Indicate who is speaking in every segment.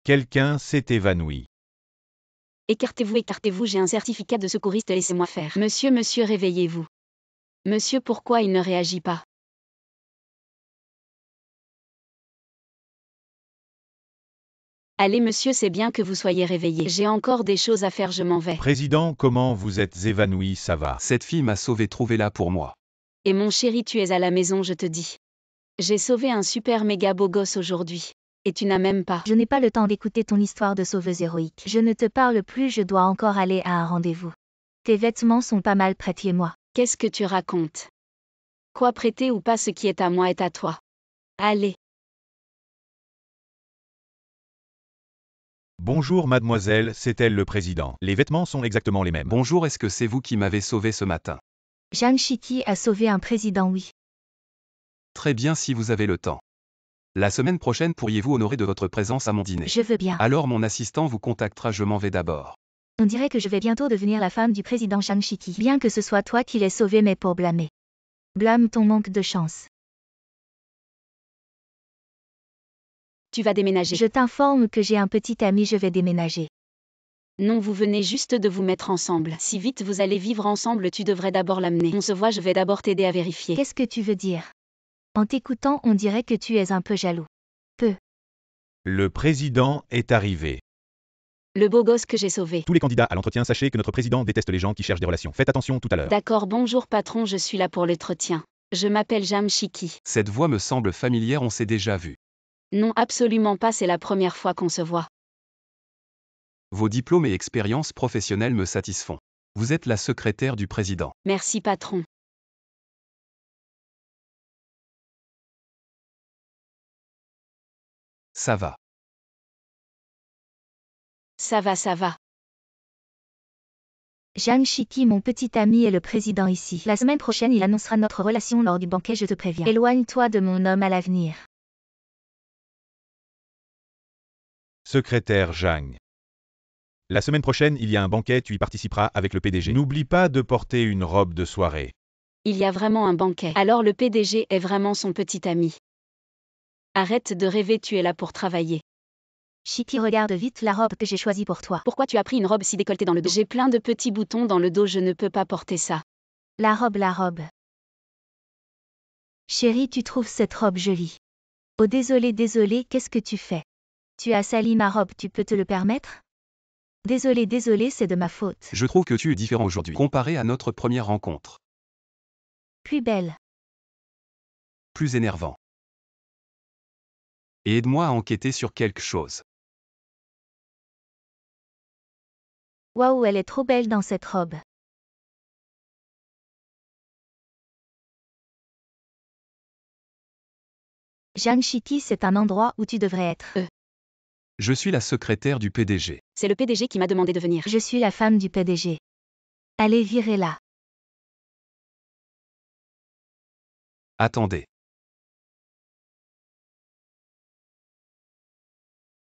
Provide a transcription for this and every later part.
Speaker 1: Quelqu'un s'est évanoui.
Speaker 2: Écartez-vous, j'ai un certificat de secouriste, laissez-moi faire. Monsieur, réveillez-vous. Monsieur, pourquoi il ne réagit pas? Allez monsieur, c'est bien que vous soyez réveillé. J'ai encore des choses à faire, je m'en vais.
Speaker 1: Président, comment vous êtes évanoui, ça va?
Speaker 3: Cette fille m'a sauvé, trouvez-la pour moi.
Speaker 2: Et mon chéri, tu es à la maison, je te dis. J'ai sauvé un super méga beau gosse aujourd'hui. Et tu n'as même pas.
Speaker 4: Je n'ai pas le temps d'écouter ton histoire de sauveuse héroïque. Je ne te parle plus, je dois encore aller à un rendez-vous. Tes vêtements sont pas mal, prête-les-moi.
Speaker 2: Qu'est-ce que tu racontes? Quoi, prêter ou pas, ce qui est à moi est à toi. Allez.
Speaker 1: Bonjour mademoiselle, c'est elle le président. Les vêtements sont exactement les mêmes.
Speaker 3: Bonjour, est-ce que c'est vous qui m'avez sauvé ce matin?
Speaker 4: Zhang Shiki a sauvé un président, oui.
Speaker 3: Très bien si vous avez le temps. La semaine prochaine, pourriez-vous honorer de votre présence à mon dîner?
Speaker 4: Je veux bien.
Speaker 3: Alors mon assistant vous contactera, je m'en vais d'abord.
Speaker 4: On dirait que je vais bientôt devenir la femme du président Zhang Shiki. Bien que ce soit toi qui l'aies sauvé, mais pour blâmer. Blâme ton manque de chance.
Speaker 2: Tu vas déménager.
Speaker 4: Je t'informe que j'ai un petit ami, je vais déménager.
Speaker 2: Non, vous venez juste de vous mettre ensemble. Si vite vous allez vivre ensemble, tu devrais d'abord l'amener. On se voit, je vais d'abord t'aider à vérifier.
Speaker 4: Qu'est-ce que tu veux dire? En t'écoutant, on dirait que tu es un peu jaloux.
Speaker 1: Le président est arrivé.
Speaker 2: Le beau gosse que j'ai sauvé.
Speaker 1: Tous les candidats à l'entretien, sachez que notre président déteste les gens qui cherchent des relations. Faites attention tout à l'heure.
Speaker 2: D'accord, bonjour patron, je suis là pour l'entretien. Je m'appelle Zhang Shiki.
Speaker 3: Cette voix me semble familière, on s'est déjà vu.
Speaker 2: Non, absolument pas, c'est la première fois qu'on se voit.
Speaker 3: Vos diplômes et expériences professionnelles me satisfont. Vous êtes la secrétaire du président.
Speaker 2: Merci patron.
Speaker 3: Ça va.
Speaker 2: Ça va.
Speaker 4: Zhang Shiki, mon petit ami, est le président ici. La semaine prochaine, il annoncera notre relation lors du banquet, je te préviens. Éloigne-toi de mon homme à l'avenir.
Speaker 1: Secrétaire Zhang. La semaine prochaine, il y a un banquet, tu y participeras avec le PDG. N'oublie pas de porter une robe de soirée.
Speaker 2: Il y a vraiment un banquet. Alors le PDG est vraiment son petit ami. Arrête de rêver, tu es là pour travailler.
Speaker 4: Shiki, regarde vite la robe que j'ai choisie pour toi.
Speaker 2: Pourquoi tu as pris une robe si décolletée dans le dos? J'ai plein de petits boutons dans le dos, je ne peux pas porter ça.
Speaker 4: La robe. Chérie, tu trouves cette robe jolie? Oh désolé, qu'est-ce que tu fais? Tu as sali ma robe, tu peux te le permettre? Désolé, c'est de ma faute.
Speaker 3: Je trouve que tu es différent aujourd'hui, comparé à notre première rencontre.
Speaker 4: Plus belle.
Speaker 3: Plus énervant. Et aide-moi à enquêter sur quelque chose.
Speaker 4: Waouh, elle est trop belle dans cette robe. Zhang Shiki, c'est un endroit où tu devrais être.
Speaker 3: Je suis la secrétaire du PDG.
Speaker 2: C'est le PDG qui m'a demandé de venir.
Speaker 4: Je suis la femme du PDG. Allez, virez-la.
Speaker 3: Attendez.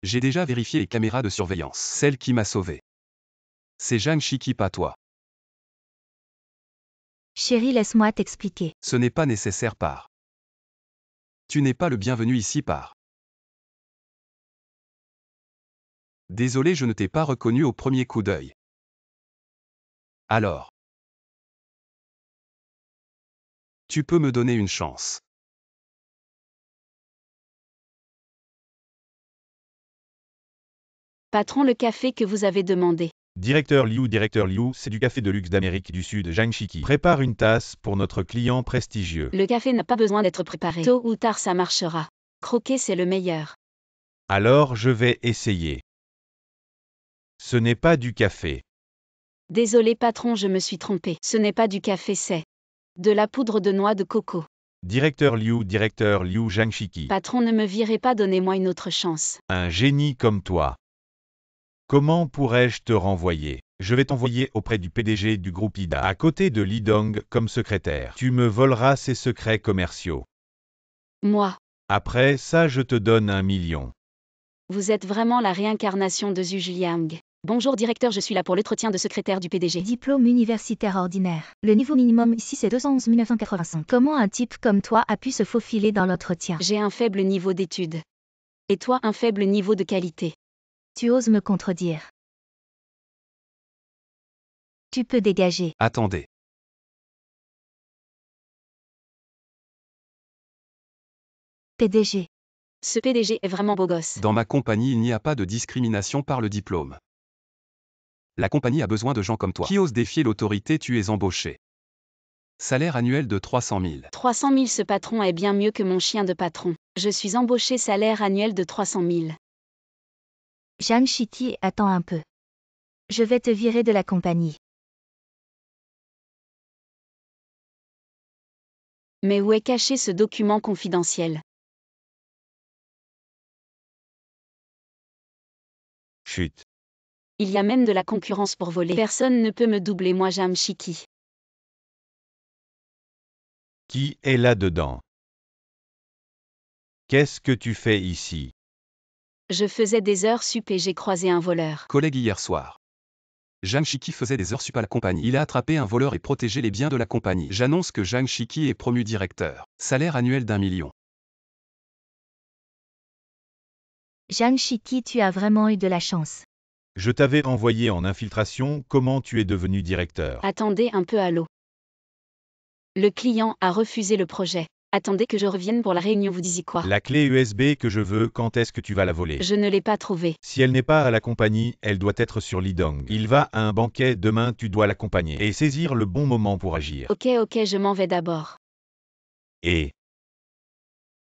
Speaker 3: J'ai déjà vérifié les caméras de surveillance. Celle qui m'a sauvé. C'est Zhang Shiki, pas toi.
Speaker 4: Chérie, laisse-moi t'expliquer.
Speaker 3: Ce n'est pas nécessaire, par. Tu n'es pas le bienvenu ici, par. Désolé, je ne t'ai pas reconnu au premier coup d'œil. Alors. Tu peux me donner une chance.
Speaker 2: Patron, le café que vous avez demandé.
Speaker 1: Directeur Liu, c'est du café de luxe d'Amérique du Sud, Zhang Shiki. Prépare une tasse pour notre client prestigieux.
Speaker 2: Le café n'a pas besoin d'être préparé. Tôt ou tard, ça marchera. Croquer, c'est le meilleur.
Speaker 1: Alors je vais essayer. Ce n'est pas du café.
Speaker 2: Désolé patron, je me suis trompé. Ce n'est pas du café, c'est de la poudre de noix de coco.
Speaker 1: Directeur Liu, Zhang Shiki.
Speaker 2: Patron, ne me virez pas, donnez-moi une autre chance.
Speaker 1: Un génie comme toi. Comment pourrais-je te renvoyer? Je vais t'envoyer auprès du PDG du groupe Ida, à côté de Li Dong, comme secrétaire. Tu me voleras ses secrets commerciaux.
Speaker 2: Moi.
Speaker 1: Après ça, je te donne 1 million.
Speaker 2: Vous êtes vraiment la réincarnation de Zhu Liang. Bonjour directeur, je suis là pour l'entretien de secrétaire du PDG.
Speaker 4: Diplôme universitaire ordinaire. Le niveau minimum ici c'est 211 985. Comment un type comme toi a pu se faufiler dans l'entretien?
Speaker 2: J'ai un faible niveau d'études. Et toi, un faible niveau de qualité.
Speaker 4: Tu oses me contredire. Tu peux dégager.
Speaker 3: Attendez.
Speaker 4: PDG.
Speaker 2: Ce PDG est vraiment beau gosse.
Speaker 3: Dans ma compagnie, il n'y a pas de discrimination par le diplôme. La compagnie a besoin de gens comme toi. Qui ose défier l'autorité, tu es embauché. Salaire annuel de 300 000.
Speaker 2: 300 000, ce patron est bien mieux que mon chien de patron. Je suis embauché, salaire annuel de 300 000.
Speaker 4: Zhang Shiqi, attends un peu. Je vais te virer de la compagnie.
Speaker 2: Mais où est caché ce document confidentiel?
Speaker 1: Chut.
Speaker 2: Il y a même de la concurrence pour voler. Personne ne peut me doubler, moi Zhang Shiqi.
Speaker 1: Qui est là-dedans? Qu'est-ce que tu fais ici?
Speaker 2: Je faisais des heures sup et j'ai croisé un voleur.
Speaker 3: Collègue hier soir. Zhang Shiqi faisait des heures sup à la compagnie. Il a attrapé un voleur et protégé les biens de la compagnie. J'annonce que Zhang Shiqi est promu directeur. Salaire annuel d'1 million.
Speaker 4: Zhang Shiqi, tu as vraiment eu de la chance.
Speaker 1: Je t'avais envoyé en infiltration, comment tu es devenu directeur?
Speaker 2: Attendez un peu, allô. Le client a refusé le projet. Attendez que je revienne pour la réunion, vous disiez quoi?
Speaker 1: La clé USB que je veux, quand est-ce que tu vas la voler?
Speaker 2: Je ne l'ai pas trouvée.
Speaker 1: Si elle n'est pas à la compagnie, elle doit être sur Lidong. Il va à un banquet, demain tu dois l'accompagner et saisir le bon moment pour agir.
Speaker 2: Ok, je m'en vais d'abord.
Speaker 1: Et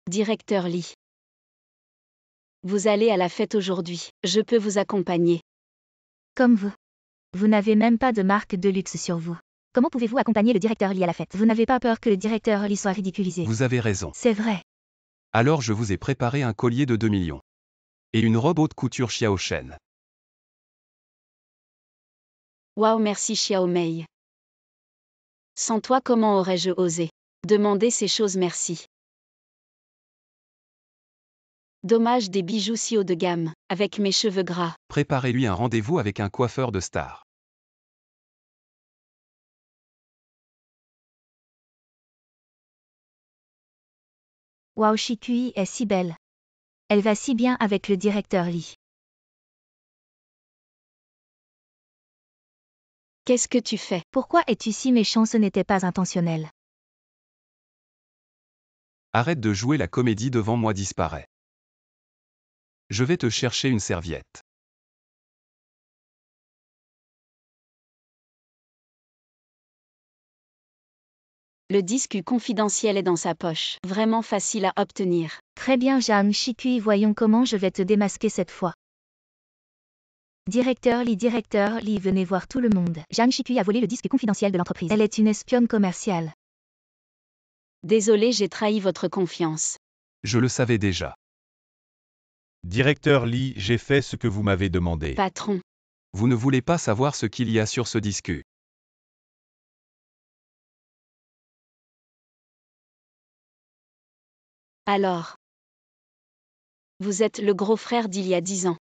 Speaker 2: Directeur Lee. Vous allez à la fête aujourd'hui. Je peux vous accompagner.
Speaker 4: Comme vous. Vous n'avez même pas de marque de luxe sur vous. Comment pouvez-vous accompagner le directeur Lee à la fête? Vous n'avez pas peur que le directeur Lee soit ridiculisé?
Speaker 3: Vous avez raison.
Speaker 4: C'est vrai.
Speaker 3: Alors je vous ai préparé un collier de 2 millions. Et une robe haute couture Xiao Shen.
Speaker 2: Waouh, merci Xiao Mei. Sans toi, comment aurais-je osé demander ces choses? Merci. Dommage, des bijoux si haut de gamme, avec mes cheveux gras.
Speaker 3: Préparez-lui un rendez-vous avec un coiffeur de star.
Speaker 4: Waouh, Shikui est si belle. Elle va si bien avec le directeur Lee.
Speaker 2: Qu'est-ce que tu fais?
Speaker 4: Pourquoi es-tu si méchant? Ce n'était pas intentionnel.
Speaker 3: Arrête de jouer la comédie devant moi, disparaît. Je vais te chercher une serviette.
Speaker 2: Le disque confidentiel est dans sa poche. Vraiment facile à obtenir.
Speaker 4: Très bien, Zhang Shikui, voyons comment je vais te démasquer cette fois. Directeur Lee, venez voir tout le monde. Zhang Shikui a volé le disque confidentiel de l'entreprise. Elle est une espionne commerciale.
Speaker 2: Désolé, j'ai trahi votre confiance.
Speaker 3: Je le savais déjà.
Speaker 1: directeur Lee, j'ai fait ce que vous m'avez demandé.
Speaker 2: Patron.
Speaker 3: Vous ne voulez pas savoir ce qu'il y a sur ce disque.
Speaker 2: Alors. Vous êtes le gros frère d'il y a 10 ans.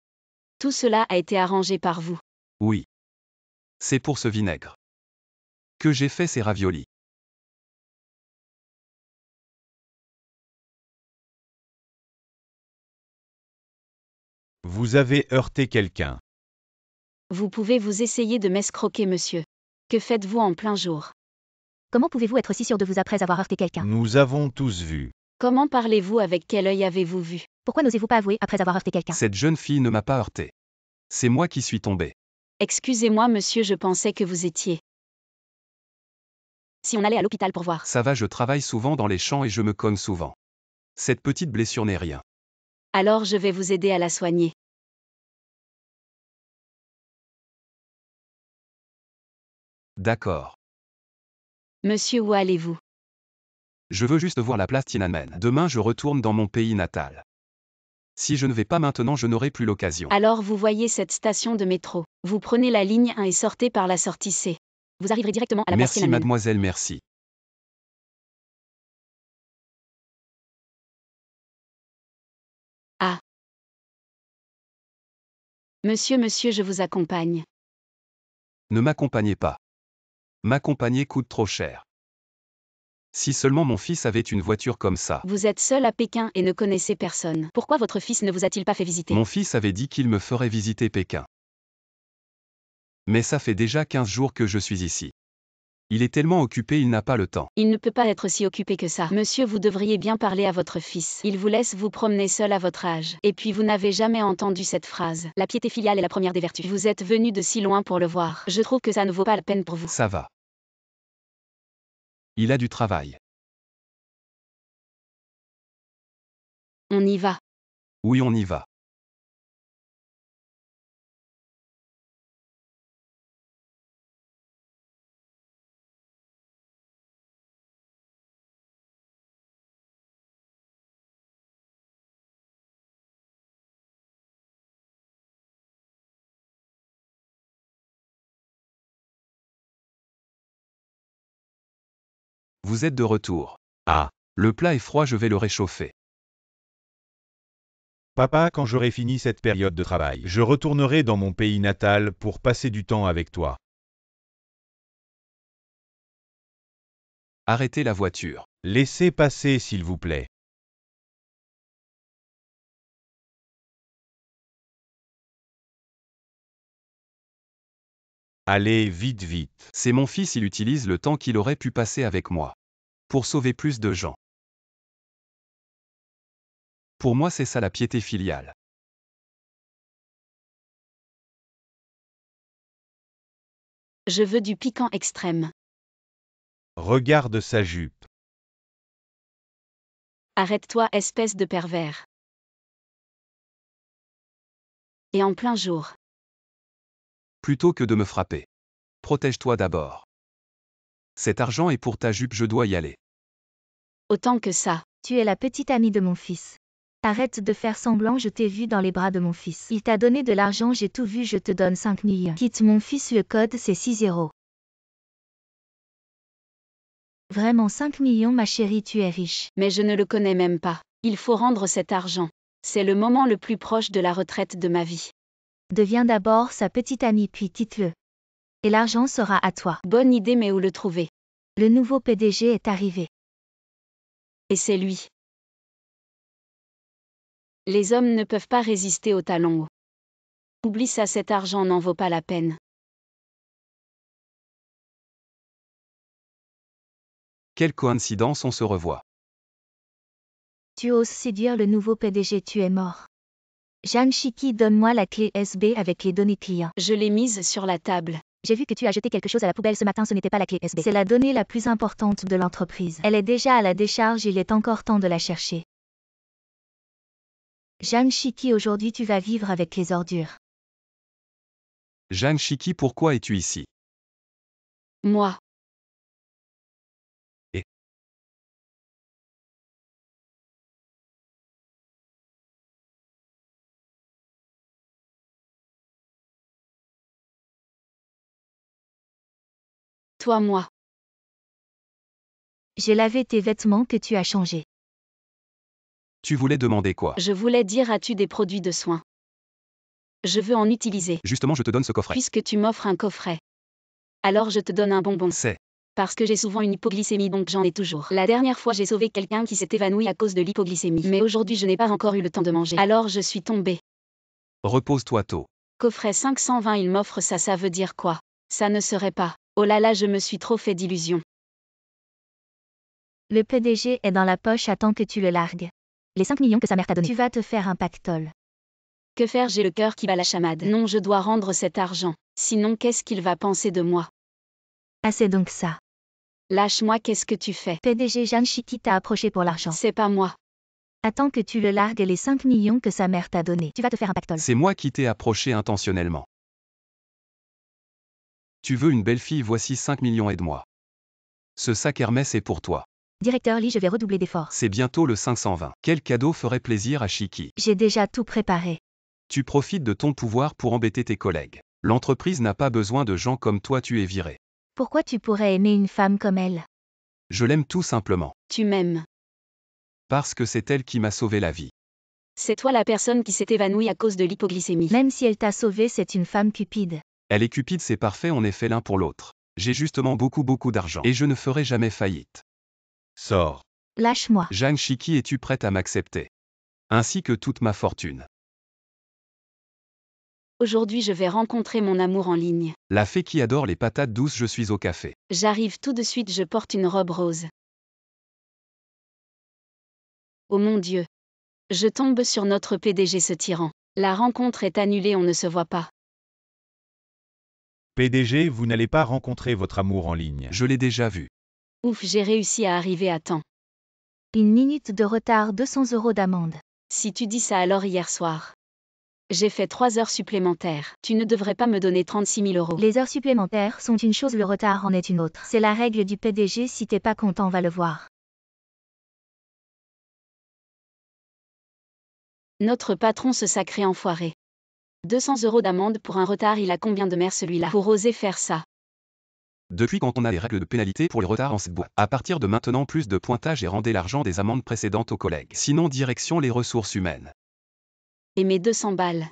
Speaker 2: Tout cela a été arrangé par vous.
Speaker 3: Oui. C'est pour ce vinaigre que j'ai fait ces raviolis.
Speaker 1: Vous avez heurté quelqu'un.
Speaker 2: Vous pouvez vous essayer de m'escroquer, monsieur. Que faites-vous en plein jour?
Speaker 4: Comment pouvez-vous être si sûr de vous après avoir heurté quelqu'un?
Speaker 1: Nous avons tous vu.
Speaker 2: Comment parlez-vous? Avec quel œil avez-vous vu?
Speaker 4: Pourquoi n'osez-vous pas avouer après avoir heurté quelqu'un?
Speaker 3: Cette jeune fille ne m'a pas heurté. C'est moi qui suis tombé.
Speaker 2: Excusez-moi, monsieur, je pensais que vous étiez. Si on allait à l'hôpital pour voir.
Speaker 3: Ça va, je travaille souvent dans les champs et je me cogne souvent. Cette petite blessure n'est rien.
Speaker 2: Alors je vais vous aider à la soigner.
Speaker 3: D'accord.
Speaker 2: Monsieur, où allez-vous?
Speaker 3: Je veux juste voir la place Tiananmen. Demain, je retourne dans mon pays natal. Si je ne vais pas maintenant, je n'aurai plus l'occasion.
Speaker 2: Alors vous voyez cette station de métro. Vous prenez la ligne 1 et sortez par la sortie C. Vous arriverez directement à la place
Speaker 3: Merci
Speaker 2: Tiananmen.
Speaker 3: mademoiselle, merci.
Speaker 2: Ah. Monsieur, je vous accompagne.
Speaker 3: Ne m'accompagnez pas. M'accompagner coûte trop cher. Si seulement mon fils avait une voiture comme ça.
Speaker 2: Vous êtes seul à Pékin et ne connaissez personne. Pourquoi votre fils ne vous a-t-il pas fait visiter?
Speaker 3: Mon fils avait dit qu'il me ferait visiter Pékin. Mais ça fait déjà 15 jours que je suis ici. Il est tellement occupé, il n'a pas le temps.
Speaker 2: Il ne peut pas être si occupé que ça. Monsieur, vous devriez bien parler à votre fils. Il vous laisse vous promener seul à votre âge. Et puis vous n'avez jamais entendu cette phrase. La piété filiale est la première des vertus. Vous êtes venu de si loin pour le voir. Je trouve que ça ne vaut pas la peine pour vous.
Speaker 3: Ça va. Il a du travail.
Speaker 2: On y va.
Speaker 3: Oui, on y va. Vous êtes de retour.
Speaker 1: Ah.
Speaker 3: Le plat est froid, je vais le réchauffer.
Speaker 1: Papa, quand j'aurai fini cette période de travail, je retournerai dans mon pays natal pour passer du temps avec toi.
Speaker 3: Arrêtez la voiture.
Speaker 1: Laissez passer s'il vous plaît. Allez, vite, vite.
Speaker 3: C'est mon fils, il utilise le temps qu'il aurait pu passer avec moi. Pour sauver plus de gens. Pour moi, c'est ça la piété filiale.
Speaker 2: Je veux du piquant extrême.
Speaker 1: Regarde sa jupe.
Speaker 2: Arrête-toi, espèce de pervers. Et en plein jour.
Speaker 3: Plutôt que de me frapper. Protège-toi d'abord. Cet argent est pour ta jupe, je dois y aller.
Speaker 2: Autant que ça.
Speaker 4: Tu es la petite amie de mon fils. Arrête de faire semblant, je t'ai vu dans les bras de mon fils. Il t'a donné de l'argent, j'ai tout vu, je te donne 5 millions. Quitte mon fils, le code c'est 6-0. Vraiment 5 millions ma chérie, tu es riche.
Speaker 2: Mais je ne le connais même pas. Il faut rendre cet argent. C'est le moment le plus proche de la retraite de ma vie.
Speaker 4: Deviens d'abord sa petite amie puis quitte-le. Et l'argent sera à toi.
Speaker 2: Bonne idée, mais où le trouver?
Speaker 4: Le nouveau PDG est arrivé.
Speaker 2: Et c'est lui. Les hommes ne peuvent pas résister au talon haut. Oublie ça, cet argent n'en vaut pas la peine.
Speaker 3: Quelle coïncidence, on se revoit.
Speaker 4: Tu oses séduire le nouveau PDG, tu es mort. Jeanne Chiki, donne-moi la clé USB avec les données clients.
Speaker 2: Je l'ai mise sur la table.
Speaker 4: J'ai vu que tu as jeté quelque chose à la poubelle ce matin, ce n'était pas la clé USB. C'est la donnée la plus importante de l'entreprise. Elle est déjà à la décharge, il est encore temps de la chercher. Jeanne Chiki, aujourd'hui tu vas vivre avec les ordures.
Speaker 3: Jeanne Chiki, pourquoi es-tu ici?
Speaker 2: Moi.
Speaker 3: Et
Speaker 2: Toi, moi.
Speaker 4: J'ai lavé tes vêtements que tu as changés.
Speaker 3: tu voulais demander quoi?
Speaker 2: Je voulais dire, as-tu des produits de soins? Je veux en utiliser.
Speaker 3: Justement, je te donne ce coffret.
Speaker 2: Puisque tu m'offres un coffret. Alors je te donne un bonbon.
Speaker 3: C'est.
Speaker 2: Parce que j'ai souvent une hypoglycémie, donc j'en ai toujours. La dernière fois, j'ai sauvé quelqu'un qui s'est évanoui à cause de l'hypoglycémie. Mais aujourd'hui, je n'ai pas encore eu le temps de manger. Alors je suis tombée.
Speaker 3: Repose-toi tôt.
Speaker 2: Coffret 520, il m'offre ça, ça veut dire quoi? Ça ne serait pas. Oh là là, je me suis trop fait d'illusions.
Speaker 4: Le PDG est dans la poche, attends que tu le largues. Les 5 millions que sa mère t'a donné. Tu vas te faire un pactole.
Speaker 2: Que faire, j'ai le cœur qui bat la chamade. Non, je dois rendre cet argent. Sinon, qu'est-ce qu'il va penser de moi?
Speaker 4: Ah, c'est donc ça.
Speaker 2: Lâche-moi, qu'est-ce que tu fais?
Speaker 4: PDG Jeanne Chiki t'a approché pour l'argent.
Speaker 2: C'est pas moi.
Speaker 4: Attends que tu le largues les 5 millions que sa mère t'a donné. Tu vas te faire un pactole.
Speaker 3: C'est moi qui t'ai approché intentionnellement. Tu veux une belle fille, voici 5 millions, aide-moi. Ce sac Hermès est pour toi.
Speaker 4: Directeur Lee, je vais redoubler d'efforts.
Speaker 3: C'est bientôt le 520. Quel cadeau ferait plaisir à Chiki?
Speaker 4: J'ai déjà tout préparé.
Speaker 3: Tu profites de ton pouvoir pour embêter tes collègues. L'entreprise n'a pas besoin de gens comme toi, tu es viré.
Speaker 4: Pourquoi tu pourrais aimer une femme comme elle?
Speaker 3: Je l'aime tout simplement.
Speaker 2: Tu m'aimes.
Speaker 3: Parce que c'est elle qui m'a sauvé la vie.
Speaker 2: C'est toi la personne qui s'est évanouie à cause de l'hypoglycémie.
Speaker 4: Même si elle t'a sauvé, c'est une femme cupide.
Speaker 3: Elle est cupide, c'est parfait, on est fait l'un pour l'autre. J'ai justement beaucoup d'argent. Et je ne ferai jamais faillite.
Speaker 1: Sors.
Speaker 4: Lâche-moi.
Speaker 3: Zhang Shiki, es-tu prête à m'accepter? Ainsi que toute ma fortune.
Speaker 2: Aujourd'hui je vais rencontrer mon amour en ligne.
Speaker 3: La fée qui adore les patates douces, je suis au café.
Speaker 2: J'arrive tout de suite, je porte une robe rose. Oh mon Dieu. Je tombe sur notre PDG, ce tyran. La rencontre est annulée, on ne se voit pas.
Speaker 1: PDG, vous n'allez pas rencontrer votre amour en ligne.
Speaker 3: Je l'ai déjà vu.
Speaker 2: Ouf, j'ai réussi à arriver à temps.
Speaker 4: Une minute de retard, 200 € d'amende.
Speaker 2: Si tu dis ça, alors hier soir. J'ai fait 3 heures supplémentaires. Tu ne devrais pas me donner 36 000 €.
Speaker 4: Les heures supplémentaires sont une chose, le retard en est une autre. C'est la règle du PDG, si t'es pas content, va le voir.
Speaker 2: Notre patron, ce sacré enfoiré. 200 € d'amende pour un retard, il a combien de mères celui-là pour oser faire ça?
Speaker 3: Depuis quand on a les règles de pénalité pour les retards en cette boîte? À partir de maintenant, plus de pointage et rendez l'argent des amendes précédentes aux collègues. Sinon, direction les ressources humaines.
Speaker 2: Et mes 200 balles.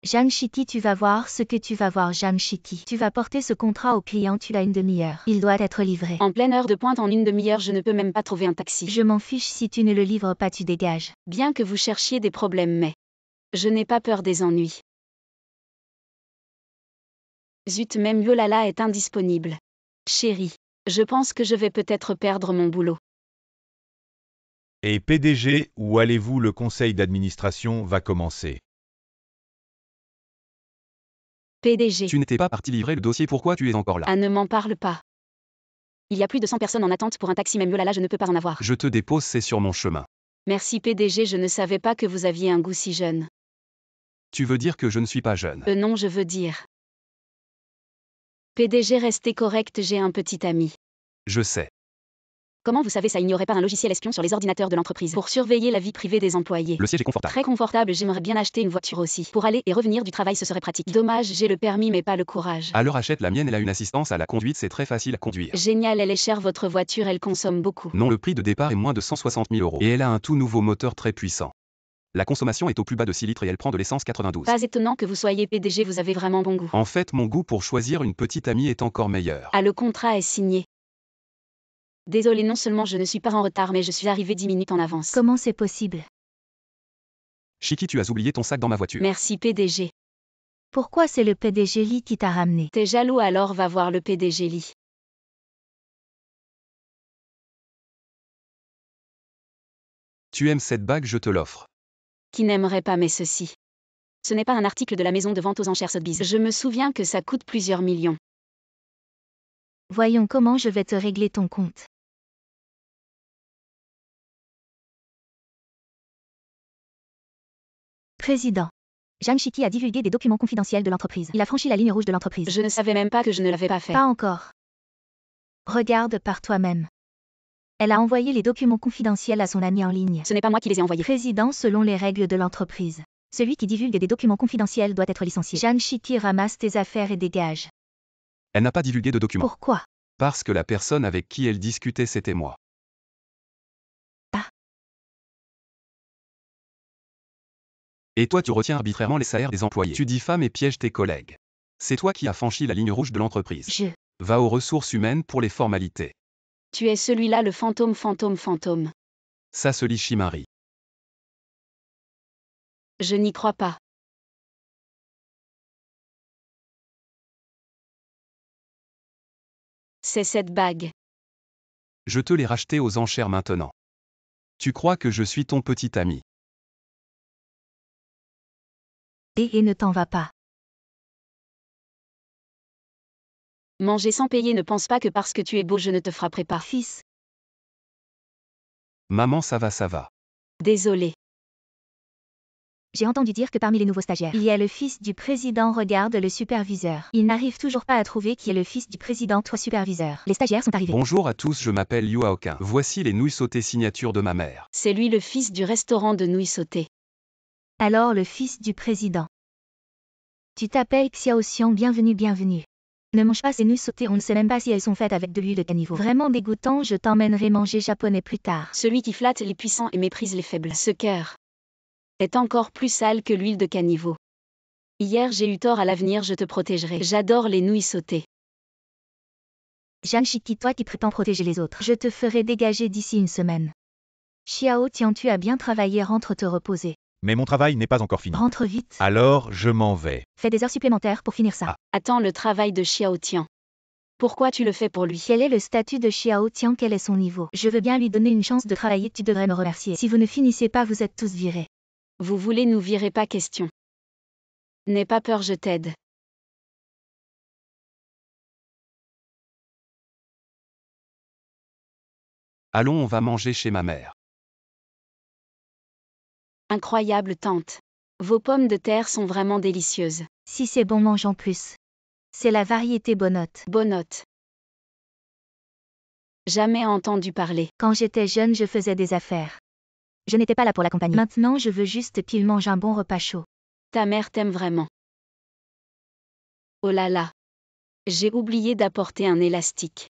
Speaker 4: Zhang Shiki, tu vas voir ce que tu vas voir. Zhang Shiki, tu vas porter ce contrat au client, tu as une demi-heure. Il doit être livré.
Speaker 2: En pleine heure de pointe, en une demi-heure, je ne peux même pas trouver un taxi.
Speaker 4: Je m'en fiche, si tu ne le livres pas, tu dégages.
Speaker 2: Bien que vous cherchiez des problèmes, mais je n'ai pas peur des ennuis. Zut, même Yolala est indisponible. Chérie, je pense que je vais peut-être perdre mon boulot.
Speaker 1: Et PDG, où allez-vous? Le conseil d'administration va commencer.
Speaker 2: PDG.
Speaker 3: Tu n'étais pas parti livrer le dossier, pourquoi tu es encore là?
Speaker 2: Ah, ne m'en parle pas. Il y a plus de 100 personnes en attente pour un taxi, même Yolala, je ne peux pas en avoir.
Speaker 3: Je te dépose, c'est sur mon chemin.
Speaker 2: Merci PDG, je ne savais pas que vous aviez un goût si jeune.
Speaker 3: Tu veux dire que je ne suis pas jeune?
Speaker 2: Non, je veux dire. PDG, restez correct, j'ai un petit ami.
Speaker 3: Je sais.
Speaker 2: Comment vous savez ça? Il n'y aurait pas un logiciel espion sur les ordinateurs de l'entreprise pour surveiller la vie privée des employés?
Speaker 3: Le siège est confortable.
Speaker 2: Très confortable, j'aimerais bien acheter une voiture aussi. Pour aller et revenir du travail, ce serait pratique. Dommage, j'ai le permis mais pas le courage.
Speaker 3: Alors achète la mienne, elle a une assistance à la conduite, c'est très facile à conduire.
Speaker 2: Génial, elle est chère votre voiture, elle consomme beaucoup.
Speaker 3: Non, le prix de départ est moins de 160 000 €. Et elle a un tout nouveau moteur très puissant. La consommation est au plus bas de 6 litres et elle prend de l'essence 92.
Speaker 2: Pas étonnant que vous soyez PDG, vous avez vraiment bon goût.
Speaker 3: En fait, mon goût pour choisir une petite amie est encore meilleur.
Speaker 2: Ah, le contrat est signé. Désolé, non seulement je ne suis pas en retard, mais je suis arrivé 10 minutes en avance.
Speaker 4: Comment c'est possible?
Speaker 3: Shiki, tu as oublié ton sac dans ma voiture.
Speaker 2: Merci PDG.
Speaker 4: Pourquoi c'est le PDG Lee qui t'a ramené?
Speaker 2: T'es jaloux, alors va voir le PDG Lee.
Speaker 3: Tu aimes cette bague, je te l'offre.
Speaker 2: Qui n'aimerait pas, mais ceci. Ce n'est pas un article de la maison de vente aux enchères Sotheby's. Je me souviens que ça coûte plusieurs millions.
Speaker 4: Voyons comment je vais te régler ton compte. Président. Zhang Shiki a divulgué des documents confidentiels de l'entreprise. Il a franchi la ligne rouge de l'entreprise.
Speaker 2: Je ne savais même pas que je ne l'avais pas fait.
Speaker 4: Pas encore. Regarde par toi-même. Elle a envoyé les documents confidentiels à son ami en ligne.
Speaker 2: Ce n'est pas moi qui les ai envoyés.
Speaker 4: Président, selon les règles de l'entreprise. Celui qui divulgue des documents confidentiels doit être licencié. Zhang Shiki, ramasse tes affaires et dégage.
Speaker 3: Elle n'a pas divulgué de documents.
Speaker 4: Pourquoi?
Speaker 3: Parce que la personne avec qui elle discutait, c'était moi.
Speaker 4: Ah.
Speaker 3: Et toi, tu retiens arbitrairement les salaires des employés. Tu diffames et pièges tes collègues. C'est toi qui as franchi la ligne rouge de l'entreprise. Va aux ressources humaines pour les formalités.
Speaker 2: Tu es celui-là, le fantôme, fantôme, fantôme.
Speaker 3: Ça se lit Shimari.
Speaker 2: Je n'y crois pas. C'est cette bague.
Speaker 3: Je te l'ai rachetée aux enchères maintenant. Tu crois que je suis ton petit ami.
Speaker 4: Et ne t'en va pas.
Speaker 2: Manger sans payer, ne pense pas que parce que tu es beau je ne te frapperai pas.
Speaker 4: Fils.
Speaker 3: Maman, ça va, ça va.
Speaker 2: Désolé.
Speaker 4: J'ai entendu dire que parmi les nouveaux stagiaires, il y a le fils du président. Regarde le superviseur. Il n'arrive toujours pas à trouver qui est le fils du président, toi superviseur. Les stagiaires sont arrivés.
Speaker 3: Bonjour à tous, je m'appelle Yuaokin. Voici les nouilles sautées signature de ma mère.
Speaker 2: C'est lui le fils du restaurant de nouilles sautées.
Speaker 4: Alors le fils du président. Tu t'appelles Xiao Xiang, bienvenue, bienvenue. Ne mange pas ces nouilles sautées, on ne sait même pas si elles sont faites avec de l'huile de caniveau. Vraiment dégoûtant, je t'emmènerai manger japonais plus tard.
Speaker 2: Celui qui flatte les puissants et méprise les faibles. Ce cœur est encore plus sale que l'huile de caniveau. Hier j'ai eu tort, à l'avenir je te protégerai. J'adore les nouilles sautées.
Speaker 4: Zhang Shiki, toi qui prétends protéger les autres, je te ferai dégager d'ici une semaine. Xiao Tian, tu as bien travaillé, rentre te reposer.
Speaker 1: Mais mon travail n'est pas encore fini.
Speaker 4: Rentre vite.
Speaker 1: Alors, je m'en vais.
Speaker 4: Fais des heures supplémentaires pour finir ça.
Speaker 1: Ah.
Speaker 2: Attends le travail de Xiao Tian. Pourquoi tu le fais pour lui?
Speaker 4: Quel est le statut de Xiao Tian? Quel est son niveau? Je veux bien lui donner une chance de travailler, tu devrais me remercier. Si vous ne finissez pas, vous êtes tous virés.
Speaker 2: Vous voulez nous virer, pas question. N'aie pas peur, je t'aide.
Speaker 3: Allons, on va manger chez ma mère.
Speaker 2: Incroyable tante. Vos pommes de terre sont vraiment délicieuses.
Speaker 4: Si c'est bon, mange en plus. C'est la variété Bonote.
Speaker 2: Bonote. Jamais entendu parler.
Speaker 4: Quand j'étais jeune, je faisais des affaires. Je n'étais pas là pour la compagnie. Maintenant, je veux juste qu'il mange un bon repas chaud.
Speaker 2: Ta mère t'aime vraiment. Oh là là. J'ai oublié d'apporter un élastique.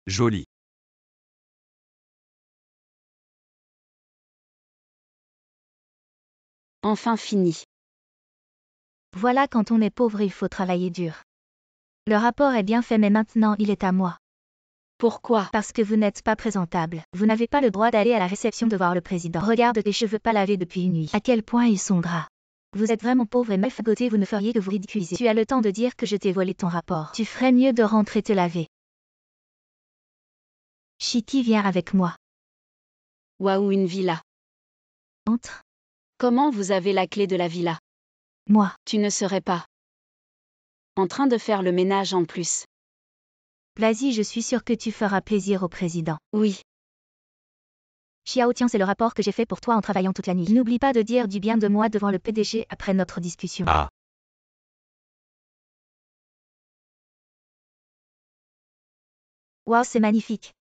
Speaker 3: Joli.
Speaker 2: Enfin fini.
Speaker 4: Voilà, quand on est pauvre, il faut travailler dur. Le rapport est bien fait, mais maintenant il est à moi.
Speaker 2: Pourquoi?
Speaker 4: Parce que vous n'êtes pas présentable. Vous n'avez pas le droit d'aller à la réception de voir le président. Regarde tes cheveux pas lavés depuis une nuit. À quel point ils sont gras. Vous êtes vraiment pauvre et mefagoté, vous ne feriez que vous ridiculiser. Tu as le temps de dire que je t'ai volé ton rapport. Tu ferais mieux de rentrer te laver. Shiki, viens avec moi.
Speaker 2: Waouh, une villa.
Speaker 4: Entre.
Speaker 2: Comment vous avez la clé de la villa?
Speaker 4: Moi.
Speaker 2: Tu ne serais pas en train de faire le ménage en plus?
Speaker 4: Vas-y, je suis sûre que tu feras plaisir au président.
Speaker 2: Oui.
Speaker 4: Xiao Tian, c'est le rapport que j'ai fait pour toi en travaillant toute la nuit. N'oublie pas de dire du bien de moi devant le PDG après notre discussion.
Speaker 1: Ah.
Speaker 4: Waouh, c'est magnifique.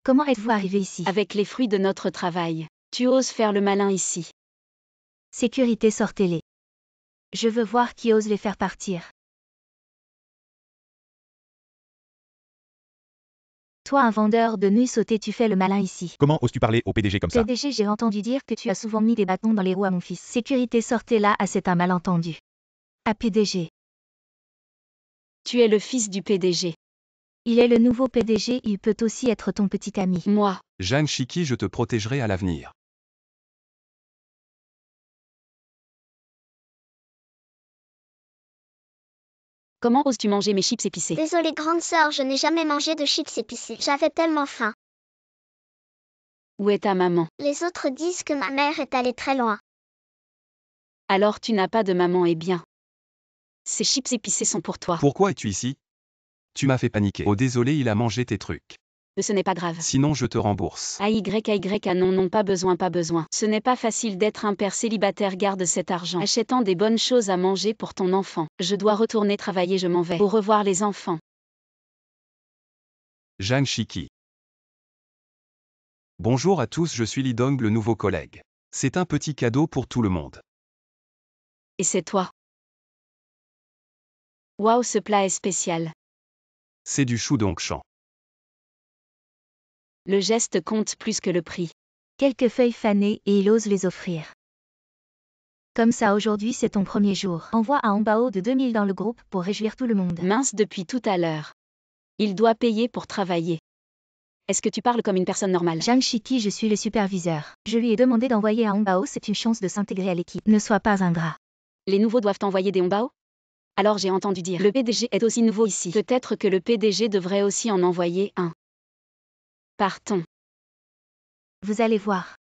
Speaker 4: Comment êtes-vous arrivé ici?
Speaker 2: Avec les fruits de notre travail. Tu oses faire le malin ici.
Speaker 4: Sécurité, sortez-les. Je veux voir qui ose les faire partir. Toi, un vendeur de nouilles sautées, tu fais le malin ici.
Speaker 1: Comment oses-tu parler au PDG comme ça?
Speaker 4: PDG, j'ai entendu dire que tu as souvent mis des bâtons dans les roues à mon fils. Sécurité, sortez là, c'est un malentendu. À PDG.
Speaker 2: Tu es le fils du PDG.
Speaker 4: Il est le nouveau PDG, il peut aussi être ton petit ami.
Speaker 2: Moi.
Speaker 3: Zhang Shiki, je te protégerai à l'avenir.
Speaker 2: Comment oses-tu manger mes chips épicés?
Speaker 5: Désolée grande sœur, je n'ai jamais mangé de chips épicés. J'avais tellement faim.
Speaker 2: Où est ta maman?
Speaker 5: Les autres disent que ma mère est allée très loin.
Speaker 2: Alors tu n'as pas de maman, eh bien. Ces chips épicés sont pour toi.
Speaker 3: Pourquoi es-tu ici? Tu m'as fait paniquer. Oh désolé, il a mangé tes trucs.
Speaker 2: Ce n'est pas grave.
Speaker 3: Sinon je te rembourse.
Speaker 2: AYA non non, pas besoin, pas besoin. Ce n'est pas facile d'être un père célibataire, garde cet argent. Achetant des bonnes choses à manger pour ton enfant. Je dois retourner travailler, je m'en vais. Au revoir les enfants.
Speaker 3: Zhang Shiki. Bonjour à tous, je suis Lidong, le nouveau collègue. C'est un petit cadeau pour tout le monde.
Speaker 2: Et c'est toi. Waouh, ce plat est spécial.
Speaker 3: C'est du chou dongshan.
Speaker 2: Le geste compte plus que le prix.
Speaker 4: Quelques feuilles fanées et il ose les offrir. Comme ça, aujourd'hui c'est ton premier jour. Envoie un Hongbao de 2000 dans le groupe pour réjouir tout le monde.
Speaker 2: Mince, depuis tout à l'heure. Il doit payer pour travailler. Est-ce que tu parles comme une personne normale?
Speaker 4: Zhang Shiki, je suis le superviseur. Je lui ai demandé d'envoyer un Hongbao, c'est une chance de s'intégrer à l'équipe. Ne sois pas ingrat.
Speaker 2: Les nouveaux doivent envoyer des hongbao? Alors j'ai entendu dire. Le PDG est aussi nouveau ici. Peut-être que le PDG devrait aussi en envoyer un. Partons.
Speaker 4: Vous allez voir.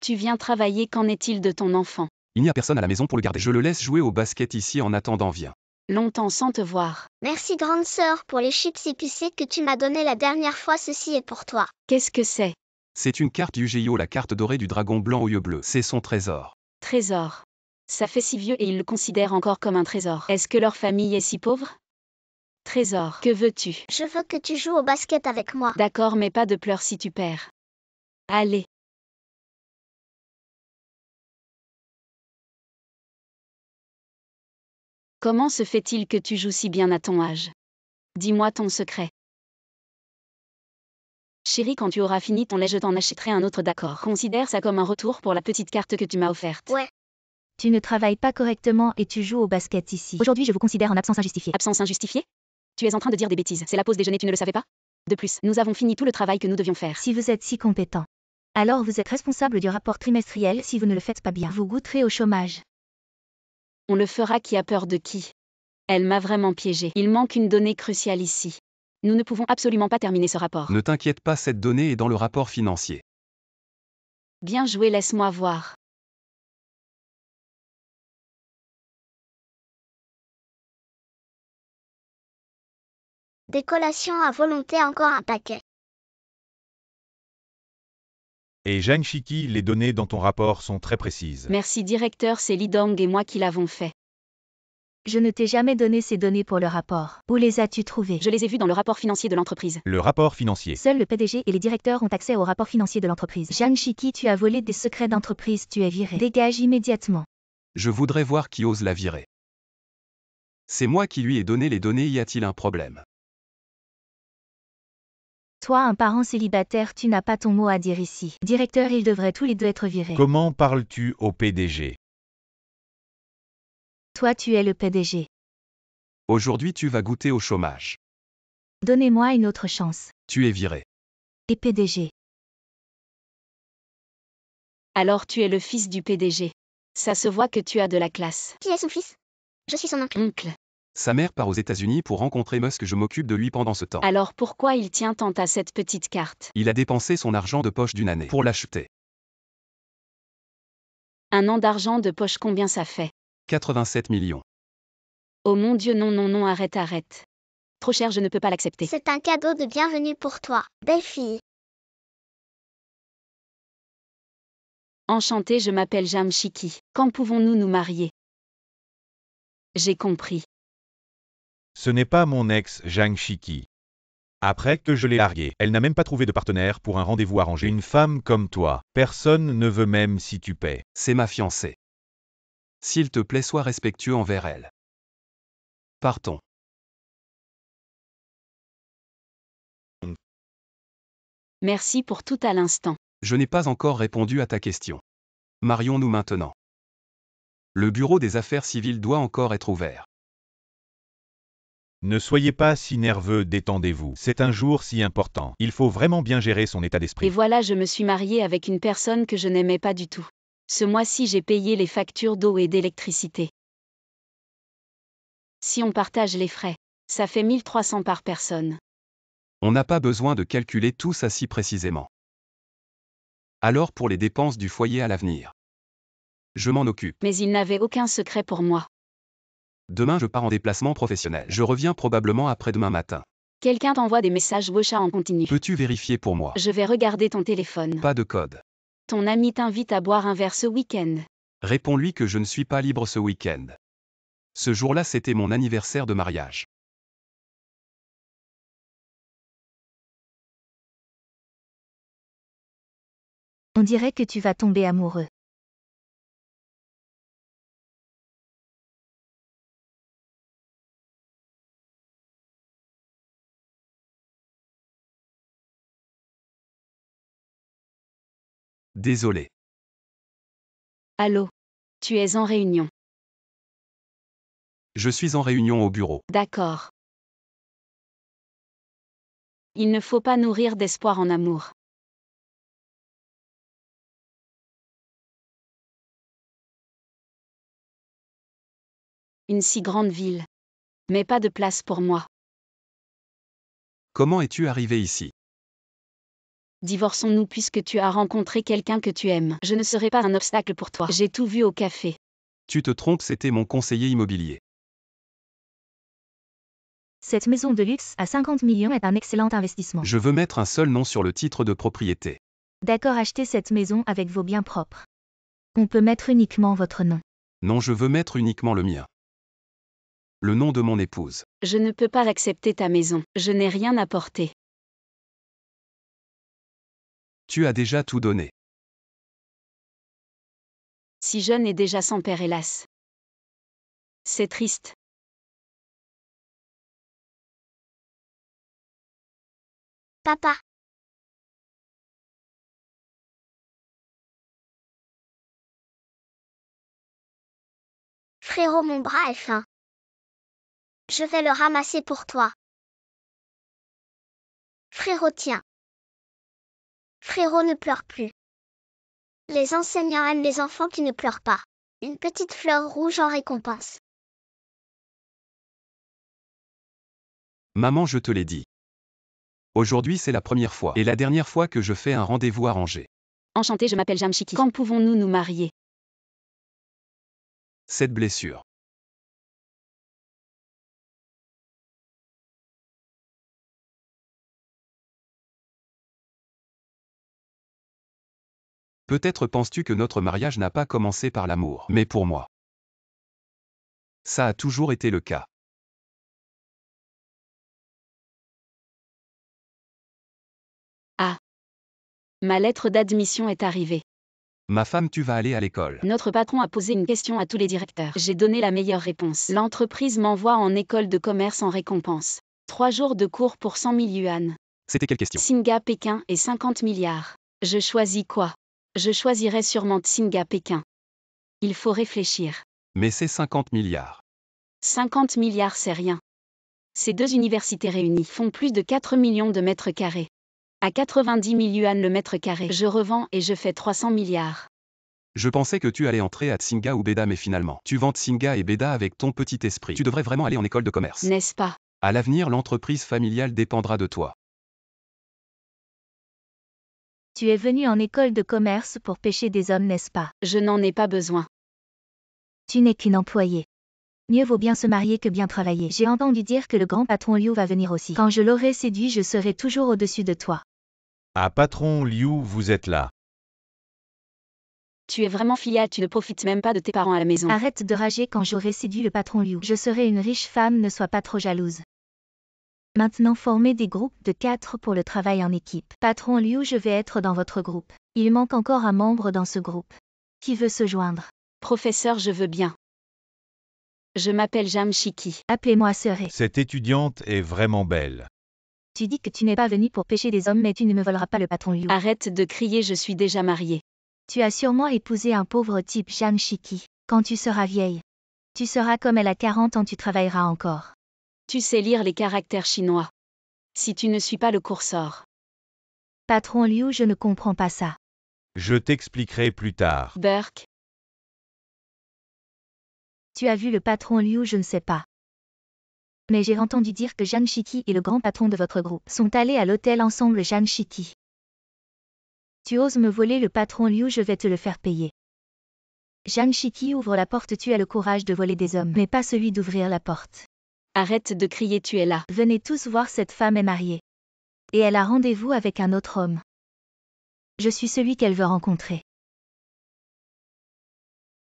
Speaker 2: Tu viens travailler, qu'en est-il de ton enfant?
Speaker 3: Il n'y a personne à la maison pour le garder. Je le laisse jouer au basket ici en attendant, viens.
Speaker 2: Longtemps sans te voir.
Speaker 5: Merci grande sœur pour les chips épicés que tu m'as donné la dernière fois, ceci est pour toi.
Speaker 2: Qu'est-ce que c'est?
Speaker 3: C'est une carte Yu-Gi-Oh, la carte dorée du dragon blanc aux yeux bleus. C'est son trésor.
Speaker 2: Trésor. Ça fait si vieux et ils le considèrent encore comme un trésor. Est-ce que leur famille est si pauvre? Trésor. Que veux-tu?
Speaker 5: Je veux que tu joues au basket avec moi.
Speaker 2: D'accord, mais pas de pleurs si tu perds. Allez. Comment se fait-il que tu joues si bien à ton âge? Dis-moi ton secret. Chérie, quand tu auras fini ton lait, je t'en achèterai un autre, d'accord? Considère ça comme un retour pour la petite carte que tu m'as offerte.
Speaker 5: Ouais.
Speaker 4: Tu ne travailles pas correctement et tu joues au basket ici. Aujourd'hui, je vous considère en absence injustifiée.
Speaker 2: Absence injustifiée? Tu es en train de dire des bêtises. C'est la pause déjeuner, tu ne le savais pas? De plus, nous avons fini tout le travail que nous devions faire.
Speaker 4: Si vous êtes si compétent, alors vous êtes responsable du rapport trimestriel. Si vous ne le faites pas bien, vous goûterez au chômage.
Speaker 2: On le fera. Qui a peur de qui? Elle m'a vraiment piégé. Il manque une donnée cruciale ici. Nous ne pouvons absolument pas terminer ce rapport.
Speaker 3: Ne t'inquiète pas, cette donnée est dans le rapport financier.
Speaker 2: Bien joué, laisse-moi voir.
Speaker 5: Des collations à volonté, encore un paquet.
Speaker 1: Et Zhang Shiki, les données dans ton rapport sont très précises.
Speaker 2: Merci directeur, c'est Lee Dong et moi qui l'avons fait.
Speaker 4: Je ne t'ai jamais donné ces données pour le rapport. Où les as-tu trouvées?
Speaker 2: Je les ai vus dans le rapport financier de l'entreprise.
Speaker 1: Le rapport financier.
Speaker 4: Seul le PDG et les directeurs ont accès au rapport financier de l'entreprise. Zhang Shiki, tu as volé des secrets d'entreprise, tu es viré. Dégage immédiatement.
Speaker 3: Je voudrais voir qui ose la virer. C'est moi qui lui ai donné les données, y a-t-il un problème?
Speaker 4: Toi, un parent célibataire, tu n'as pas ton mot à dire ici. Directeur, ils devraient tous les deux être virés.
Speaker 1: Comment parles-tu au PDG?
Speaker 4: Toi, tu es le PDG.
Speaker 3: Aujourd'hui tu vas goûter au chômage.
Speaker 4: Donnez-moi une autre chance.
Speaker 3: Tu es viré.
Speaker 4: Et PDG.
Speaker 2: Alors tu es le fils du PDG. Ça se voit que tu as de la classe.
Speaker 5: Qui est son fils? Je suis son oncle.
Speaker 2: Oncle.
Speaker 3: Sa mère part aux États-Unis pour rencontrer Musk, je m'occupe de lui pendant ce temps.
Speaker 2: Alors pourquoi il tient tant à cette petite carte?
Speaker 3: Il a dépensé son argent de poche d'une année pour l'acheter.
Speaker 2: Un an d'argent de poche, combien ça fait?
Speaker 3: 87 millions.
Speaker 2: Oh mon Dieu, non, non, non, arrête, arrête. Trop cher, je ne peux pas l'accepter.
Speaker 5: C'est un cadeau de bienvenue pour toi, belle fille.
Speaker 2: Enchantée, je m'appelle Zhang Shiki. Quand pouvons-nous nous marier? J'ai compris.
Speaker 1: Ce n'est pas mon ex Zhang Shiki. Après que je l'ai larguée, elle n'a même pas trouvé de partenaire pour un rendez-vous arrangé. Une femme comme toi, personne ne veut même si tu paies.
Speaker 3: C'est ma fiancée. S'il te plaît, sois respectueux envers elle. Partons.
Speaker 2: Merci pour tout à l'instant.
Speaker 3: Je n'ai pas encore répondu à ta question. Marions-nous maintenant. Le bureau des affaires civiles doit encore être ouvert.
Speaker 1: Ne soyez pas si nerveux, détendez-vous. C'est un jour si important. Il faut vraiment bien gérer son état
Speaker 2: Et
Speaker 1: d'esprit.
Speaker 2: voilà, je me suis mariée avec une personne que je n'aimais pas du tout. Ce mois-ci, j'ai payé les factures d'eau et d'électricité. Si on partage les frais, ça fait 1300 par personne.
Speaker 3: On n'a pas besoin de calculer tout ça si précisément. Alors pour les dépenses du foyer à l'avenir. Je m'en occupe.
Speaker 2: Mais il n'avait aucun secret pour moi.
Speaker 3: Demain je pars en déplacement professionnel. Je reviens probablement après-demain matin.
Speaker 2: Quelqu'un t'envoie des messages WhatsApp en continu.
Speaker 3: Peux-tu vérifier pour moi?
Speaker 2: Je vais regarder ton téléphone.
Speaker 3: Pas de code.
Speaker 2: Ton ami t'invite à boire un verre ce week-end.
Speaker 3: Réponds-lui que je ne suis pas libre ce week-end. Ce jour-là c'était mon anniversaire de mariage.
Speaker 4: On dirait que tu vas tomber amoureux.
Speaker 3: Désolé.
Speaker 2: Allô? Tu es en réunion.
Speaker 3: Je suis en réunion au bureau.
Speaker 2: D'accord. Il ne faut pas nourrir d'espoir en amour. Une si grande ville. Mais pas de place pour moi.
Speaker 3: Comment es-tu arrivé ici?
Speaker 2: Divorçons-nous puisque tu as rencontré quelqu'un que tu aimes. Je ne serai pas un obstacle pour toi. J'ai tout vu au café.
Speaker 3: Tu te trompes, c'était mon conseiller immobilier.
Speaker 4: Cette maison de luxe à 50 millions est un excellent investissement.
Speaker 3: Je veux mettre un seul nom sur le titre de propriété.
Speaker 4: D'accord, achetez cette maison avec vos biens propres. On peut mettre uniquement votre nom.
Speaker 3: Non, je veux mettre uniquement le mien. Le nom de mon épouse.
Speaker 2: Je ne peux pas accepter ta maison. Je n'ai rien apporté.
Speaker 3: Tu as déjà tout donné.
Speaker 2: Si jeune et déjà sans père, hélas. C'est triste.
Speaker 5: papa. Frérot, mon bras est fin. Je vais le ramasser pour toi. Frérot, tiens. Frérot, ne pleure plus. Les enseignants aiment les enfants qui ne pleurent pas. Une petite fleur rouge en récompense.
Speaker 3: Maman, je te l'ai dit. Aujourd'hui, c'est la première fois et la dernière fois que je fais un rendez-vous arrangé.
Speaker 2: Enchantée, je m'appelle Jamshiki. Quand pouvons-nous nous marier?
Speaker 3: Cette blessure. Peut-être penses-tu que notre mariage n'a pas commencé par l'amour, mais pour moi, ça a toujours été le cas.
Speaker 2: Ah. Ma lettre d'admission est arrivée.
Speaker 3: Ma femme, tu vas aller à l'école.
Speaker 2: Notre patron a posé une question à tous les directeurs. J'ai donné la meilleure réponse. L'entreprise m'envoie en école de commerce en récompense. 3 jours de cours pour 100 000 yuan.
Speaker 3: C'était quelle question?
Speaker 2: Tsinga Pékin et 50 milliards. Je choisis quoi? Je choisirais sûrement Tsinga Pékin. Il faut réfléchir.
Speaker 3: Mais c'est 50 milliards.
Speaker 2: 50 milliards, c'est rien. Ces deux universités réunies font plus de 4 millions de mètres carrés. À 90 000 yuan le mètre carré, je revends et je fais 300 milliards.
Speaker 3: Je pensais que tu allais entrer à Tsinga ou Beda, mais finalement, tu vends Tsinga et Beda avec ton petit esprit. Tu devrais vraiment aller en école de commerce.
Speaker 2: N'est-ce pas?
Speaker 3: À l'avenir, l'entreprise familiale dépendra de toi.
Speaker 4: Tu es venu en école de commerce pour pêcher des hommes, n'est-ce pas?
Speaker 2: Je n'en ai pas besoin.
Speaker 4: Tu n'es qu'une employée. Mieux vaut bien se marier que bien travailler. J'ai entendu dire que le grand patron Liu va venir aussi. Quand je l'aurai séduit, je serai toujours au-dessus de toi.
Speaker 1: Ah patron Liu, vous êtes là.
Speaker 2: Tu es vraiment filiale, tu ne profites même pas de tes parents à la maison.
Speaker 4: Arrête de rager quand j'aurai séduit le patron Liu. Je serai une riche femme, ne sois pas trop jalouse. Maintenant formez des groupes de 4 pour le travail en équipe. Patron Liu, je vais être dans votre groupe. Il manque encore un membre dans ce groupe. Qui veut se joindre?
Speaker 2: Professeur, je veux bien. Je m'appelle Jamshiki.
Speaker 4: Appelez-moi Sœur.
Speaker 1: Cette étudiante est vraiment belle.
Speaker 4: Tu dis que tu n'es pas venu pour pêcher des hommes, mais tu ne me voleras pas le patron Liu.
Speaker 2: Arrête de crier, je suis déjà mariée.
Speaker 4: Tu as sûrement épousé un pauvre type Jamshiki. Quand tu seras vieille, tu seras comme elle à 40 ans, tu travailleras encore.
Speaker 2: Tu sais lire les caractères chinois. Si tu ne suis pas le curseur.
Speaker 4: Patron Liu, je ne comprends pas ça.
Speaker 1: Je t'expliquerai plus tard.
Speaker 2: Burke.
Speaker 4: Tu as vu le patron Liu, je ne sais pas. Mais j'ai entendu dire que Jamshiki et le grand patron de votre groupe sont allés à l'hôtel ensemble. Jamshiki. Tu oses me voler le patron Liu, je vais te le faire payer. Jamshiki, ouvre la porte, tu as le courage de voler des hommes, mais pas celui d'ouvrir la porte.
Speaker 2: Arrête de crier, tu es là.
Speaker 4: Venez tous voir, cette femme est mariée. Et elle a rendez-vous avec un autre homme. Je suis celui qu'elle veut rencontrer.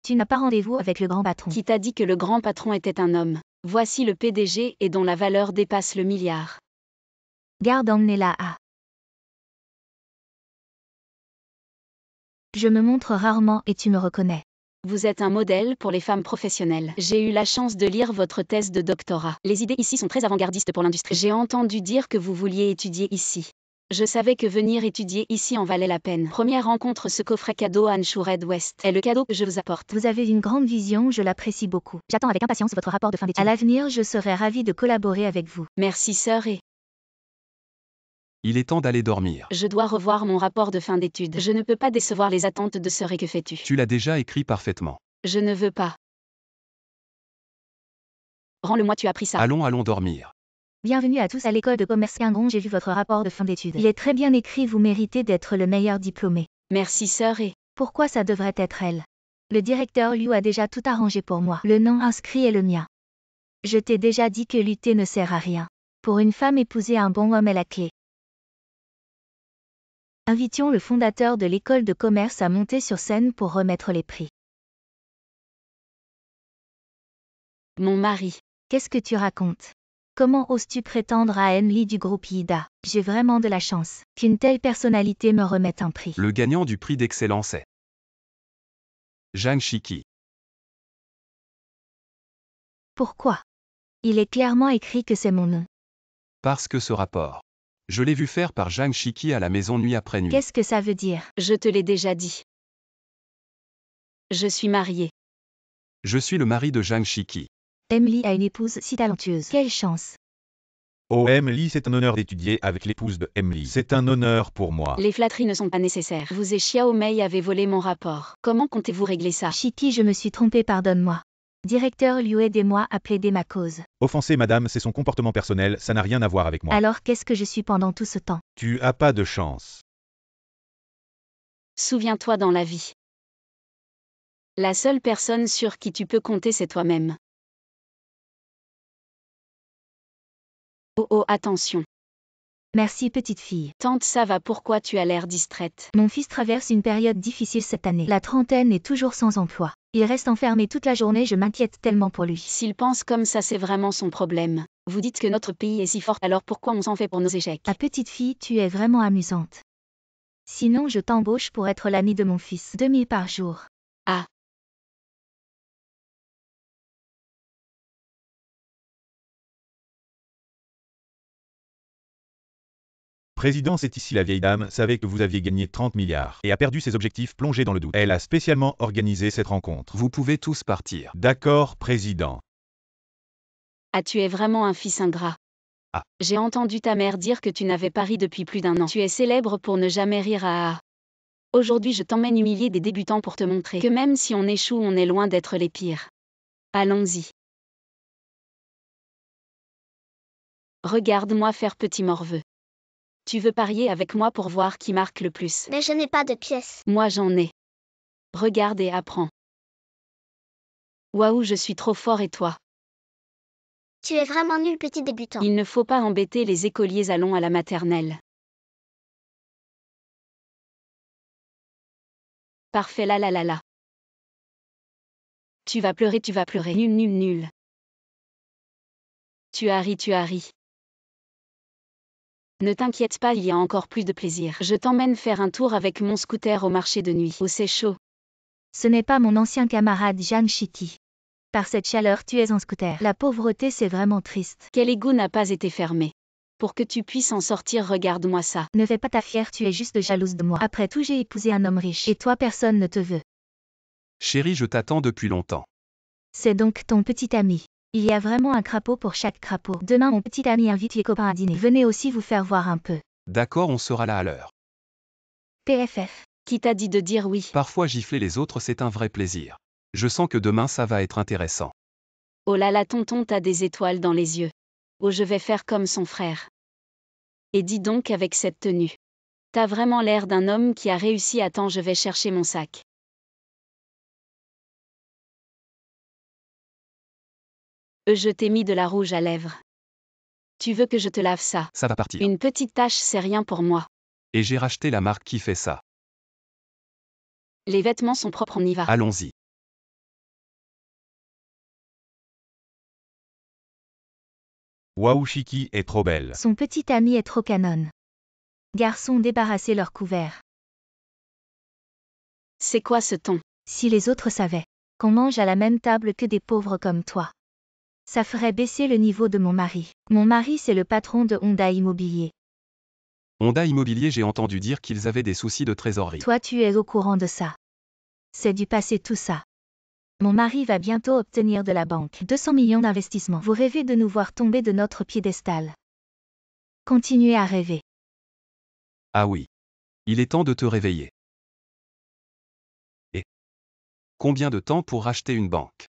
Speaker 4: Tu n'as pas rendez-vous avec le grand patron.
Speaker 2: Qui t'a dit que le grand patron était un homme? Voici le PDG et dont la valeur dépasse le milliard.
Speaker 4: Garde, emmenez-la à. Je me montre rarement et tu me reconnais.
Speaker 2: Vous êtes un modèle pour les femmes professionnelles. J'ai eu la chance de lire votre thèse de doctorat. Les idées ici sont très avant-gardistes pour l'industrie. J'ai entendu dire que vous vouliez étudier ici. Je savais que venir étudier ici en valait la peine. Première rencontre, ce coffret cadeau Anshu Red West est le cadeau que je vous apporte.
Speaker 4: Vous avez une grande vision, je l'apprécie beaucoup. J'attends avec impatience votre rapport de fin d'études. À l'avenir, je serai ravie de collaborer avec vous.
Speaker 2: Merci sœur et
Speaker 3: Il est temps d'aller dormir.
Speaker 2: je dois revoir mon rapport de fin d'études. Je ne peux pas décevoir les attentes de sœur et que fais-tu?
Speaker 3: Tu l'as déjà écrit parfaitement.
Speaker 2: Je ne veux pas. Rends-le-moi, tu as pris ça.
Speaker 3: Allons dormir.
Speaker 4: Bienvenue à tous à l'école de commerce Guingamp, j'ai vu votre rapport de fin d'études. Il est très bien écrit, vous méritez d'être le meilleur diplômé.
Speaker 2: Merci sœur et
Speaker 4: Pourquoi ça devrait être elle? Le directeur Liu a déjà tout arrangé pour moi. Le nom inscrit est le mien. Je t'ai déjà dit que lutter ne sert à rien. Pour une femme, épouser un bon homme est la clé. Invitions le fondateur de l'école de commerce à monter sur scène pour remettre les prix.
Speaker 2: mon mari.
Speaker 4: Qu'est-ce que tu racontes? Comment oses-tu prétendre à Henley du groupe Ida? J'ai vraiment de la chance qu'une telle personnalité me remette un prix.
Speaker 3: Le gagnant du prix d'excellence est Jamshiki.
Speaker 4: Pourquoi? Il est clairement écrit que c'est mon nom.
Speaker 3: Parce que ce rapport Je l'ai vu faire par Zhang Shiki à la maison nuit après nuit.
Speaker 4: Qu'est-ce que ça veut dire?
Speaker 2: Je te l'ai déjà dit. Je suis mariée.
Speaker 3: Je suis le mari de Zhang Shiki.
Speaker 4: Emily a une épouse si talentueuse. Quelle chance!
Speaker 1: Oh Emily, c'est un honneur d'étudier avec l'épouse de Emily. C'est un honneur pour moi.
Speaker 2: Les flatteries ne sont pas nécessaires. Vous et Xiao Mei avez volé mon rapport. Comment comptez-vous régler ça?
Speaker 4: Shiki, je me suis trompée, pardonne-moi. Directeur Liu, aidez-moi à plaider ma cause.
Speaker 1: Offenser madame, c'est son comportement personnel, ça n'a rien à voir avec moi.
Speaker 4: Alors qu'est-ce que je suis pendant tout ce temps?
Speaker 1: Tu as pas de chance.
Speaker 2: Souviens-toi dans la vie. La seule personne sur qui tu peux compter, c'est toi-même. Oh oh, attention.
Speaker 4: Merci petite fille.
Speaker 2: Tante, ça va, pourquoi tu as l'air distraite?
Speaker 4: Mon fils traverse une période difficile cette année. La trentaine est toujours sans emploi. Il reste enfermé toute la journée, je m'inquiète tellement pour lui.
Speaker 2: S'il pense comme ça, c'est vraiment son problème. Vous dites que notre pays est si fort, alors pourquoi on s'en fait pour nos échecs?
Speaker 4: Ma petite fille, tu es vraiment amusante. Sinon, je t'embauche pour être l'ami de mon fils. 2000 par jour.
Speaker 2: Ah.
Speaker 1: Président, c'est ici la vieille dame savait que vous aviez gagné 30 milliards et a perdu ses objectifs plongés dans le doute. Elle a spécialement organisé cette rencontre.
Speaker 3: Vous pouvez tous partir.
Speaker 1: D'accord, président.
Speaker 2: Ah, tu es vraiment un fils ingrat.
Speaker 3: Ah.
Speaker 2: J'ai entendu ta mère dire que tu n'avais pas ri depuis plus d'un an. Tu es célèbre pour ne jamais rire à... Aujourd'hui, je t'emmène humilier des débutants pour te montrer que même si on échoue, on est loin d'être les pires. Allons-y. Regarde-moi faire petit morveux. Tu veux parier avec moi pour voir qui marque le plus?
Speaker 5: Mais je n'ai pas de pièces.
Speaker 2: Moi j'en ai. Regarde et apprends. Waouh, je suis trop fort et toi?
Speaker 5: Tu es vraiment nul, petit débutant.
Speaker 2: Il ne faut pas embêter les écoliers, allons à la maternelle. Parfait, la la la la. Tu vas pleurer, nul nul nul. Tu as ri. Ne t'inquiète pas, il y a encore plus de plaisir. Je t'emmène faire un tour avec mon scooter au marché de nuit. Oh, c'est chaud.
Speaker 4: Ce n'est pas mon ancien camarade Zhang Shiki. Par cette chaleur, tu es en scooter. La pauvreté, c'est vraiment triste.
Speaker 2: Quel égout n'a pas été fermé? Pour que tu puisses en sortir, regarde-moi ça.
Speaker 4: Ne fais pas ta fière, tu es juste jalouse de moi. Après tout, j'ai épousé un homme riche. Et toi, personne ne te veut.
Speaker 3: Chérie, je t'attends depuis longtemps.
Speaker 4: C'est donc ton petit ami. Il y a vraiment un crapaud pour chaque crapaud. Demain, mon petit ami invite les copains à dîner. Venez aussi vous faire voir un peu.
Speaker 3: D'accord, on sera là à l'heure.
Speaker 4: PFF.
Speaker 2: Qui t'a dit de dire oui?
Speaker 3: Parfois gifler les autres, c'est un vrai plaisir. Je sens que demain ça va être intéressant.
Speaker 2: Oh là là, tonton, t'as des étoiles dans les yeux. Oh, je vais faire comme son frère. Et dis donc, avec cette tenue. T'as vraiment l'air d'un homme qui a réussi. Attends, je vais chercher mon sac. Je t'ai mis de la rouge à lèvres. Tu veux que je te lave ça?
Speaker 3: Ça va partir.
Speaker 2: Une petite tache, c'est rien pour moi.
Speaker 3: Et j'ai racheté la marque qui fait ça.
Speaker 2: Les vêtements sont propres, on y va.
Speaker 3: Allons-y.
Speaker 1: Waouh, Shiki est trop belle.
Speaker 4: Son petit ami est trop canon. Garçons, débarrassez leur couvert.
Speaker 2: C'est quoi ce ton?
Speaker 4: Si les autres savaient qu'on mange à la même table que des pauvres comme toi, ça ferait baisser le niveau de mon mari. Mon mari, c'est le patron de Honda Immobilier.
Speaker 3: Honda Immobilier, j'ai entendu dire qu'ils avaient des soucis de trésorerie.
Speaker 4: Toi, tu es au courant de ça. C'est du passé tout ça. Mon mari va bientôt obtenir de la banque 200 millions d'investissements. Vous rêvez de nous voir tomber de notre piédestal. Continuez à rêver.
Speaker 3: Ah oui. Il est temps de te réveiller. Et combien de temps pour racheter une banque?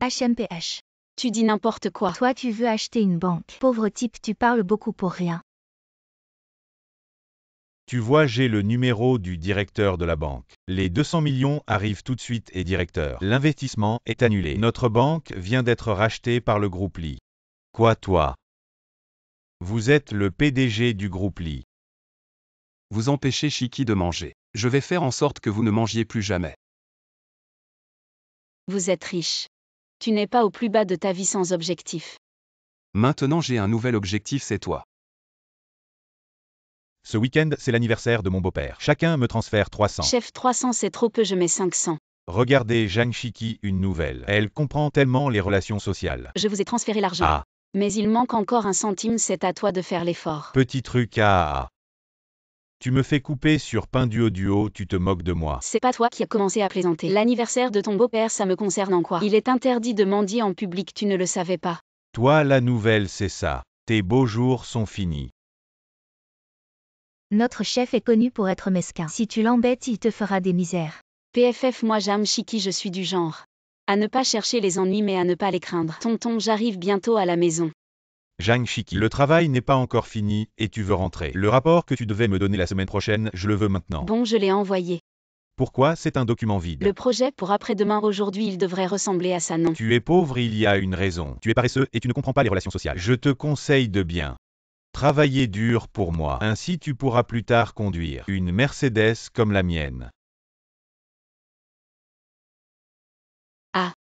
Speaker 4: HMPH.
Speaker 2: Tu dis n'importe quoi.
Speaker 4: Toi, tu veux acheter une banque. Pauvre type, tu parles beaucoup pour rien.
Speaker 1: Tu vois, j'ai le numéro du directeur de la banque. Les 200 millions arrivent tout de suite et directeur. L'investissement est annulé. Notre banque vient d'être rachetée par le groupe Lee. Quoi toi? Vous êtes le PDG du groupe Lee.
Speaker 3: Vous empêchez Shiki de manger. Je vais faire en sorte que vous ne mangiez plus jamais.
Speaker 2: Vous êtes riche. Tu n'es pas au plus bas de ta vie sans objectif.
Speaker 3: Maintenant j'ai un nouvel objectif, c'est toi.
Speaker 1: Ce week-end, c'est l'anniversaire de mon beau-père. Chacun me transfère 300.
Speaker 2: Chef, 300 c'est trop peu, je mets 500.
Speaker 1: Regardez Zhang Shiki, une nouvelle. Elle comprend tellement les relations sociales.
Speaker 2: Je vous ai transféré l'argent.
Speaker 1: Ah.
Speaker 2: Mais il manque encore 1 centime, c'est à toi de faire l'effort.
Speaker 1: Petit truc à... Tu me fais couper sur pain duo, tu te moques de moi.
Speaker 2: C'est pas toi qui as commencé à plaisanter. L'anniversaire de ton beau-père, ça me concerne en quoi? Il est interdit de mendier en public, tu ne le savais pas.
Speaker 1: Toi, la nouvelle, c'est ça. Tes beaux jours sont finis.
Speaker 4: Notre chef est connu pour être mesquin. Si tu l'embêtes, il te fera des misères.
Speaker 2: PFF, moi j'aime Chiki, je suis du genre à ne pas chercher les ennuis mais à ne pas les craindre. Tonton, j'arrive bientôt à la maison.
Speaker 1: Zhang Shiki, le travail n'est pas encore fini, et tu veux rentrer. Le rapport que tu devais me donner la semaine prochaine, je le veux maintenant.
Speaker 2: Bon, je l'ai envoyé.
Speaker 1: Pourquoi? C'est un document vide.
Speaker 2: Le projet pour après-demain, aujourd'hui il devrait ressembler à ça, non?
Speaker 1: Tu es pauvre, il y a une raison. Tu es paresseux et tu ne comprends pas les relations sociales. Je te conseille de bien travailler dur pour moi. Ainsi tu pourras plus tard conduire une Mercedes comme la mienne.
Speaker 2: Ah.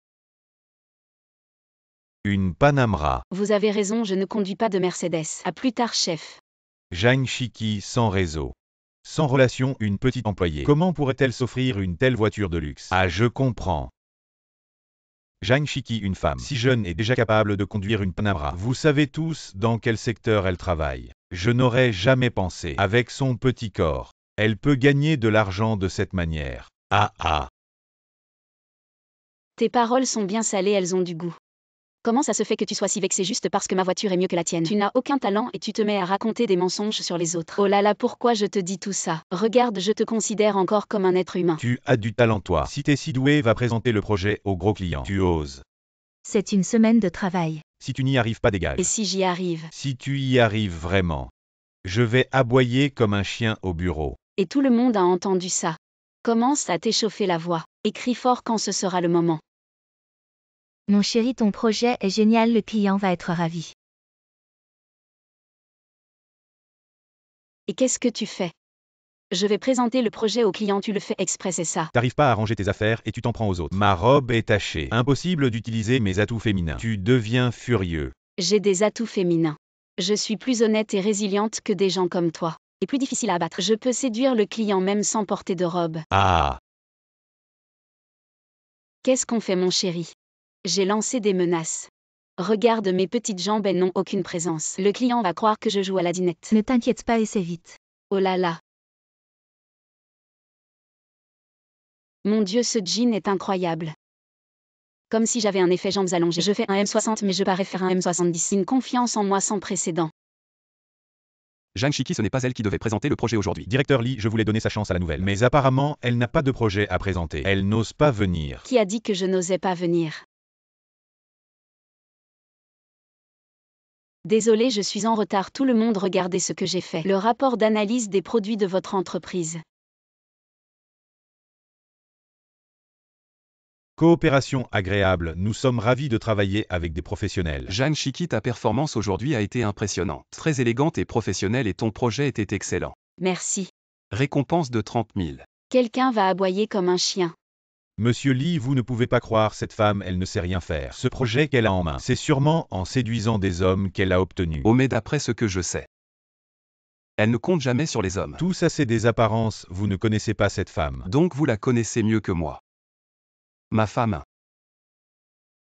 Speaker 1: Une Panamera.
Speaker 2: Vous avez raison, je ne conduis pas de Mercedes. À plus tard, chef.
Speaker 1: Zhang Shiki sans réseau. Sans relation, une petite employée. Comment pourrait-elle s'offrir une telle voiture de luxe? Ah, je comprends. Zhang Shiki, une femme si jeune et déjà capable de conduire une Panamera. Vous savez tous dans quel secteur elle travaille. Je n'aurais jamais pensé. Avec son petit corps, elle peut gagner de l'argent de cette manière. Ah ah.
Speaker 2: Tes paroles sont bien salées, elles ont du goût. Comment ça se fait que tu sois si vexé juste parce que ma voiture est mieux que la tienne? Tu n'as aucun talent et tu te mets à raconter des mensonges sur les autres. Oh là là, pourquoi je te dis tout ça? Regarde, je te considère encore comme un être humain.
Speaker 1: Tu as du talent toi. Si t'es si doué, va présenter le projet au gros client. Tu oses.
Speaker 4: C'est une semaine de travail.
Speaker 1: Si tu n'y arrives pas, dégage.
Speaker 2: Et si j'y arrive?
Speaker 1: Si tu y arrives vraiment, je vais aboyer comme un chien au bureau.
Speaker 2: Et tout le monde a entendu ça. Commence à t'échauffer la voix. Écris fort quand ce sera le moment.
Speaker 4: Mon chéri, ton projet est génial, le client va être ravi.
Speaker 2: Et qu'est-ce que tu fais? Je vais présenter le projet au client, tu le fais exprès, c'est ça?
Speaker 1: T'arrives pas à ranger tes affaires et tu t'en prends aux autres. Ma robe est tachée. Impossible d'utiliser mes atouts féminins. Tu deviens furieux.
Speaker 2: J'ai des atouts féminins. Je suis plus honnête et résiliente que des gens comme toi. Et plus difficile à abattre. Je peux séduire le client même sans porter de robe.
Speaker 1: Ah.
Speaker 2: Qu'est-ce qu'on fait, mon chéri? J'ai lancé des menaces. Regarde, mes petites jambes, elles n'ont aucune présence. Le client va croire que je joue à la dinette.
Speaker 4: Ne t'inquiète pas, et c'est vite.
Speaker 2: Oh là là. Mon Dieu, ce jean est incroyable. Comme si j'avais un effet jambes allongées. Je fais un M60 mais je parais faire un M70. Une confiance en moi sans précédent.
Speaker 3: Zhang Shiki, ce n'est pas elle qui devait présenter le projet aujourd'hui.
Speaker 1: Directeur Lee, je voulais donner sa chance à la nouvelle. Mais apparemment, elle n'a pas de projet à présenter. Elle n'ose pas venir.
Speaker 2: Qui a dit que je n'osais pas venir? Désolé, je suis en retard. Tout le monde, regardez ce que j'ai fait. Le rapport d'analyse des produits de votre entreprise.
Speaker 1: Coopération agréable, nous sommes ravis de travailler avec des professionnels.
Speaker 3: Zhang Shiki, ta performance aujourd'hui a été impressionnante. Très élégante et professionnelle et ton projet était excellent.
Speaker 2: Merci.
Speaker 3: Récompense de 30 000.
Speaker 2: Quelqu'un va aboyer comme un chien.
Speaker 1: Monsieur Lee, vous ne pouvez pas croire cette femme, elle ne sait rien faire. Ce projet qu'elle a en main, c'est sûrement en séduisant des hommes qu'elle l'a obtenu.
Speaker 3: Oh, mais d'après ce que je sais, elle ne compte jamais sur les hommes.
Speaker 1: Tout ça c'est des apparences, vous ne connaissez pas cette femme.
Speaker 3: Donc vous la connaissez mieux que moi. Ma femme.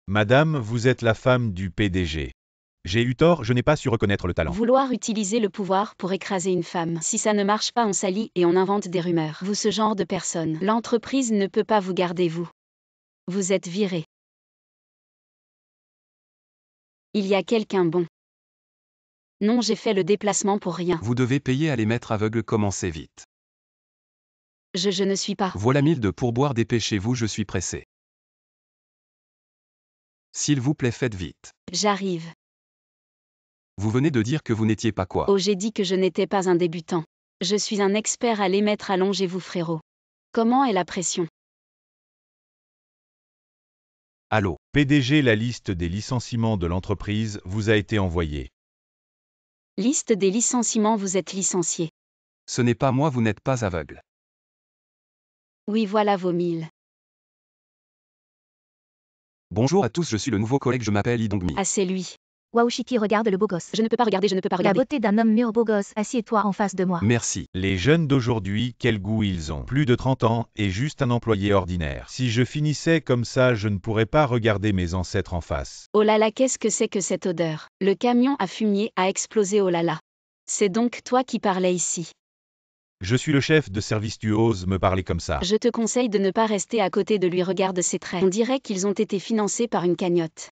Speaker 1: Madame, vous êtes la femme du PDG. J'ai eu tort, je n'ai pas su reconnaître le talent.
Speaker 2: Vouloir utiliser le pouvoir pour écraser une femme. Si ça ne marche pas, on s'allie et on invente des rumeurs. Vous, ce genre de personne, l'entreprise ne peut pas vous garder, vous. Vous êtes viré. Il y a quelqu'un bon. Non, j'ai fait le déplacement pour rien.
Speaker 3: Vous devez payer à les mettre aveugles, commencez vite.
Speaker 2: Je ne suis pas.
Speaker 3: Voilà 1000 de pourboire, dépêchez-vous, je suis pressé. S'il vous plaît, faites vite.
Speaker 2: J'arrive.
Speaker 3: Vous venez de dire que vous n'étiez pas quoi?
Speaker 2: Oh, j'ai dit que je n'étais pas un débutant. Je suis un expert, à les mettre, allongez-vous, frérot. Comment est la pression?
Speaker 3: Allô?
Speaker 1: PDG, la liste des licenciements de l'entreprise vous a été envoyée.
Speaker 2: Liste des licenciements, vous êtes licencié.
Speaker 3: Ce n'est pas moi, vous n'êtes pas aveugle.
Speaker 2: Oui, voilà vos 1000.
Speaker 3: Bonjour à tous, je suis le nouveau collègue, je m'appelle Lee Dongmi.
Speaker 2: Ah, c'est lui.
Speaker 4: Waouh Shiki, regarde le beau gosse.
Speaker 2: Je ne peux pas regarder, je ne peux pas
Speaker 4: La
Speaker 2: regarder.
Speaker 4: beauté d'un homme mûr beau gosse, assieds-toi en face de moi.
Speaker 3: Merci.
Speaker 1: Les jeunes d'aujourd'hui, quel goût ils ont. Plus de 30 ans, et juste un employé ordinaire. Si je finissais comme ça, je ne pourrais pas regarder mes ancêtres en face.
Speaker 2: Oh là là, qu'est-ce que c'est que cette odeur? Le camion à fumier a explosé, oh là là. C'est donc toi qui parlais ici.
Speaker 1: Je suis le chef de service, tu oses me parler comme ça.
Speaker 2: Je te conseille de ne pas rester à côté de lui, regarde ses traits. On dirait qu'ils ont été financés par une cagnotte.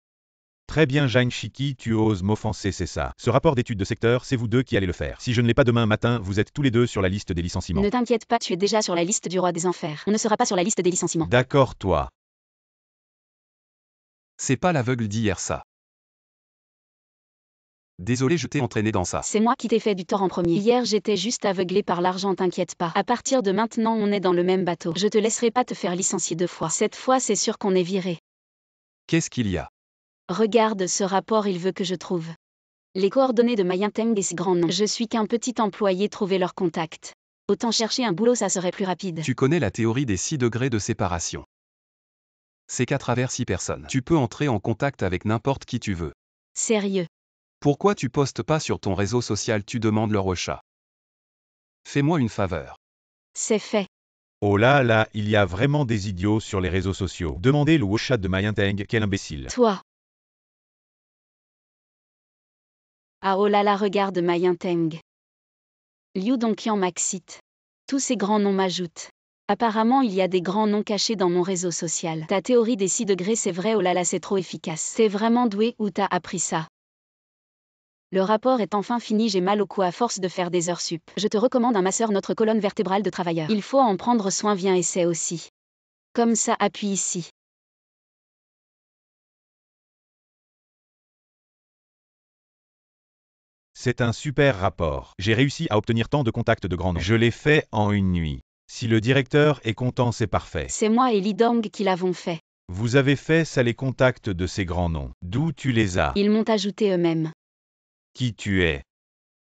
Speaker 1: Très bien Jane Shiki, tu oses m'offenser, c'est ça. Ce rapport d'étude de secteur, c'est vous deux qui allez le faire. Si je ne l'ai pas demain matin, vous êtes tous les deux sur la liste des licenciements.
Speaker 2: Ne t'inquiète pas, tu es déjà sur la liste du roi des enfers. On ne sera pas sur la liste des licenciements.
Speaker 1: D'accord toi.
Speaker 3: C'est pas l'aveugle d'hier ça. Désolé, je t'ai entraîné dans ça.
Speaker 2: C'est moi qui t'ai fait du tort en premier. Hier j'étais juste aveuglé par l'argent, t'inquiète pas. À partir de maintenant on est dans le même bateau. Je te laisserai pas te faire licencier 2 fois. Cette fois c'est sûr qu'on est viré.
Speaker 3: Qu'est-ce qu'il y a?
Speaker 2: Regarde ce rapport, il veut que je trouve les coordonnées de Mayinteng et ses grands noms. Je suis qu'un petit employé, trouver leurs contacts. Autant chercher un boulot, ça serait plus rapide.
Speaker 3: Tu connais la théorie des 6 degrés de séparation. C'est qu'à travers 6 personnes, tu peux entrer en contact avec n'importe qui tu veux.
Speaker 2: Sérieux.
Speaker 3: Pourquoi tu postes pas sur ton réseau social, tu demandes leur au chat? Fais-moi une faveur.
Speaker 2: C'est fait.
Speaker 1: Oh là là, il y a vraiment des idiots sur les réseaux sociaux. Demandez le WhatsApp de Mayinteng, quel imbécile.
Speaker 2: Toi. Ah oh là là, regarde Mayinteng. Liu Dongqian Maxit. Tous ces grands noms m'ajoutent. Apparemment il y a des grands noms cachés dans mon réseau social. Ta théorie des 6 degrés, c'est vrai, oh là là, c'est trop efficace. T'es vraiment doué, où t'as appris ça? Le rapport est enfin fini, j'ai mal au cou à force de faire des heures sup. Je te recommande un masseur, notre colonne vertébrale de travailleur. Il faut en prendre soin, viens, essaie aussi. Comme ça, appuie ici.
Speaker 1: C'est un super rapport. J'ai réussi à obtenir tant de contacts de grands noms. Je l'ai fait en une nuit. Si le directeur est content, c'est parfait.
Speaker 2: C'est moi et Li Dong qui l'avons fait.
Speaker 1: Vous avez fait ça, les contacts de ces grands noms. D'où tu les as?
Speaker 2: Ils m'ont ajouté eux-mêmes.
Speaker 1: Qui tu es?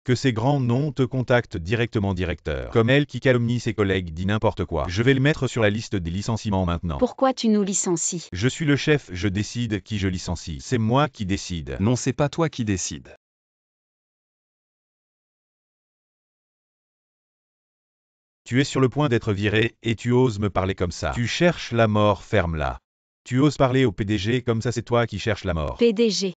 Speaker 1: Que ces grands noms te contactent directement, directeur. Comme elle qui calomnie ses collègues, dit n'importe quoi. Je vais le mettre sur la liste des licenciements maintenant.
Speaker 2: Pourquoi tu nous licencies?
Speaker 1: Je suis le chef, je décide qui je licencie. C'est moi qui décide.
Speaker 3: Non, c'est pas toi qui décides.
Speaker 1: Tu es sur le point d'être viré, et tu oses me parler comme ça. Tu cherches la mort, ferme-la. Tu oses parler au PDG comme ça, c'est toi qui cherches la mort.
Speaker 2: PDG.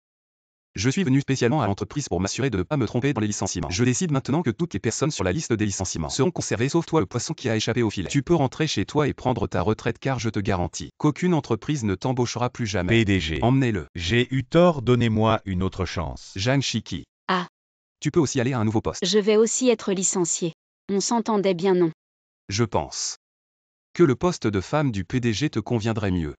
Speaker 3: Je suis venu spécialement à l'entreprise pour m'assurer de ne pas me tromper dans les licenciements. Je décide maintenant que toutes les personnes sur la liste des licenciements seront conservées sauf toi, le poisson qui a échappé au filet. Tu peux rentrer chez toi et prendre ta retraite car je te garantis qu'aucune entreprise ne t'embauchera plus jamais.
Speaker 1: PDG.
Speaker 3: Emmenez-le.
Speaker 1: J'ai eu tort, donnez-moi une autre chance.
Speaker 3: Jang Shiki.
Speaker 2: Ah.
Speaker 3: Tu peux aussi aller à un nouveau poste.
Speaker 2: Je vais aussi être licencié. On s'entendait bien, non?
Speaker 3: Je pense que le poste de femme du PDG te conviendrait mieux.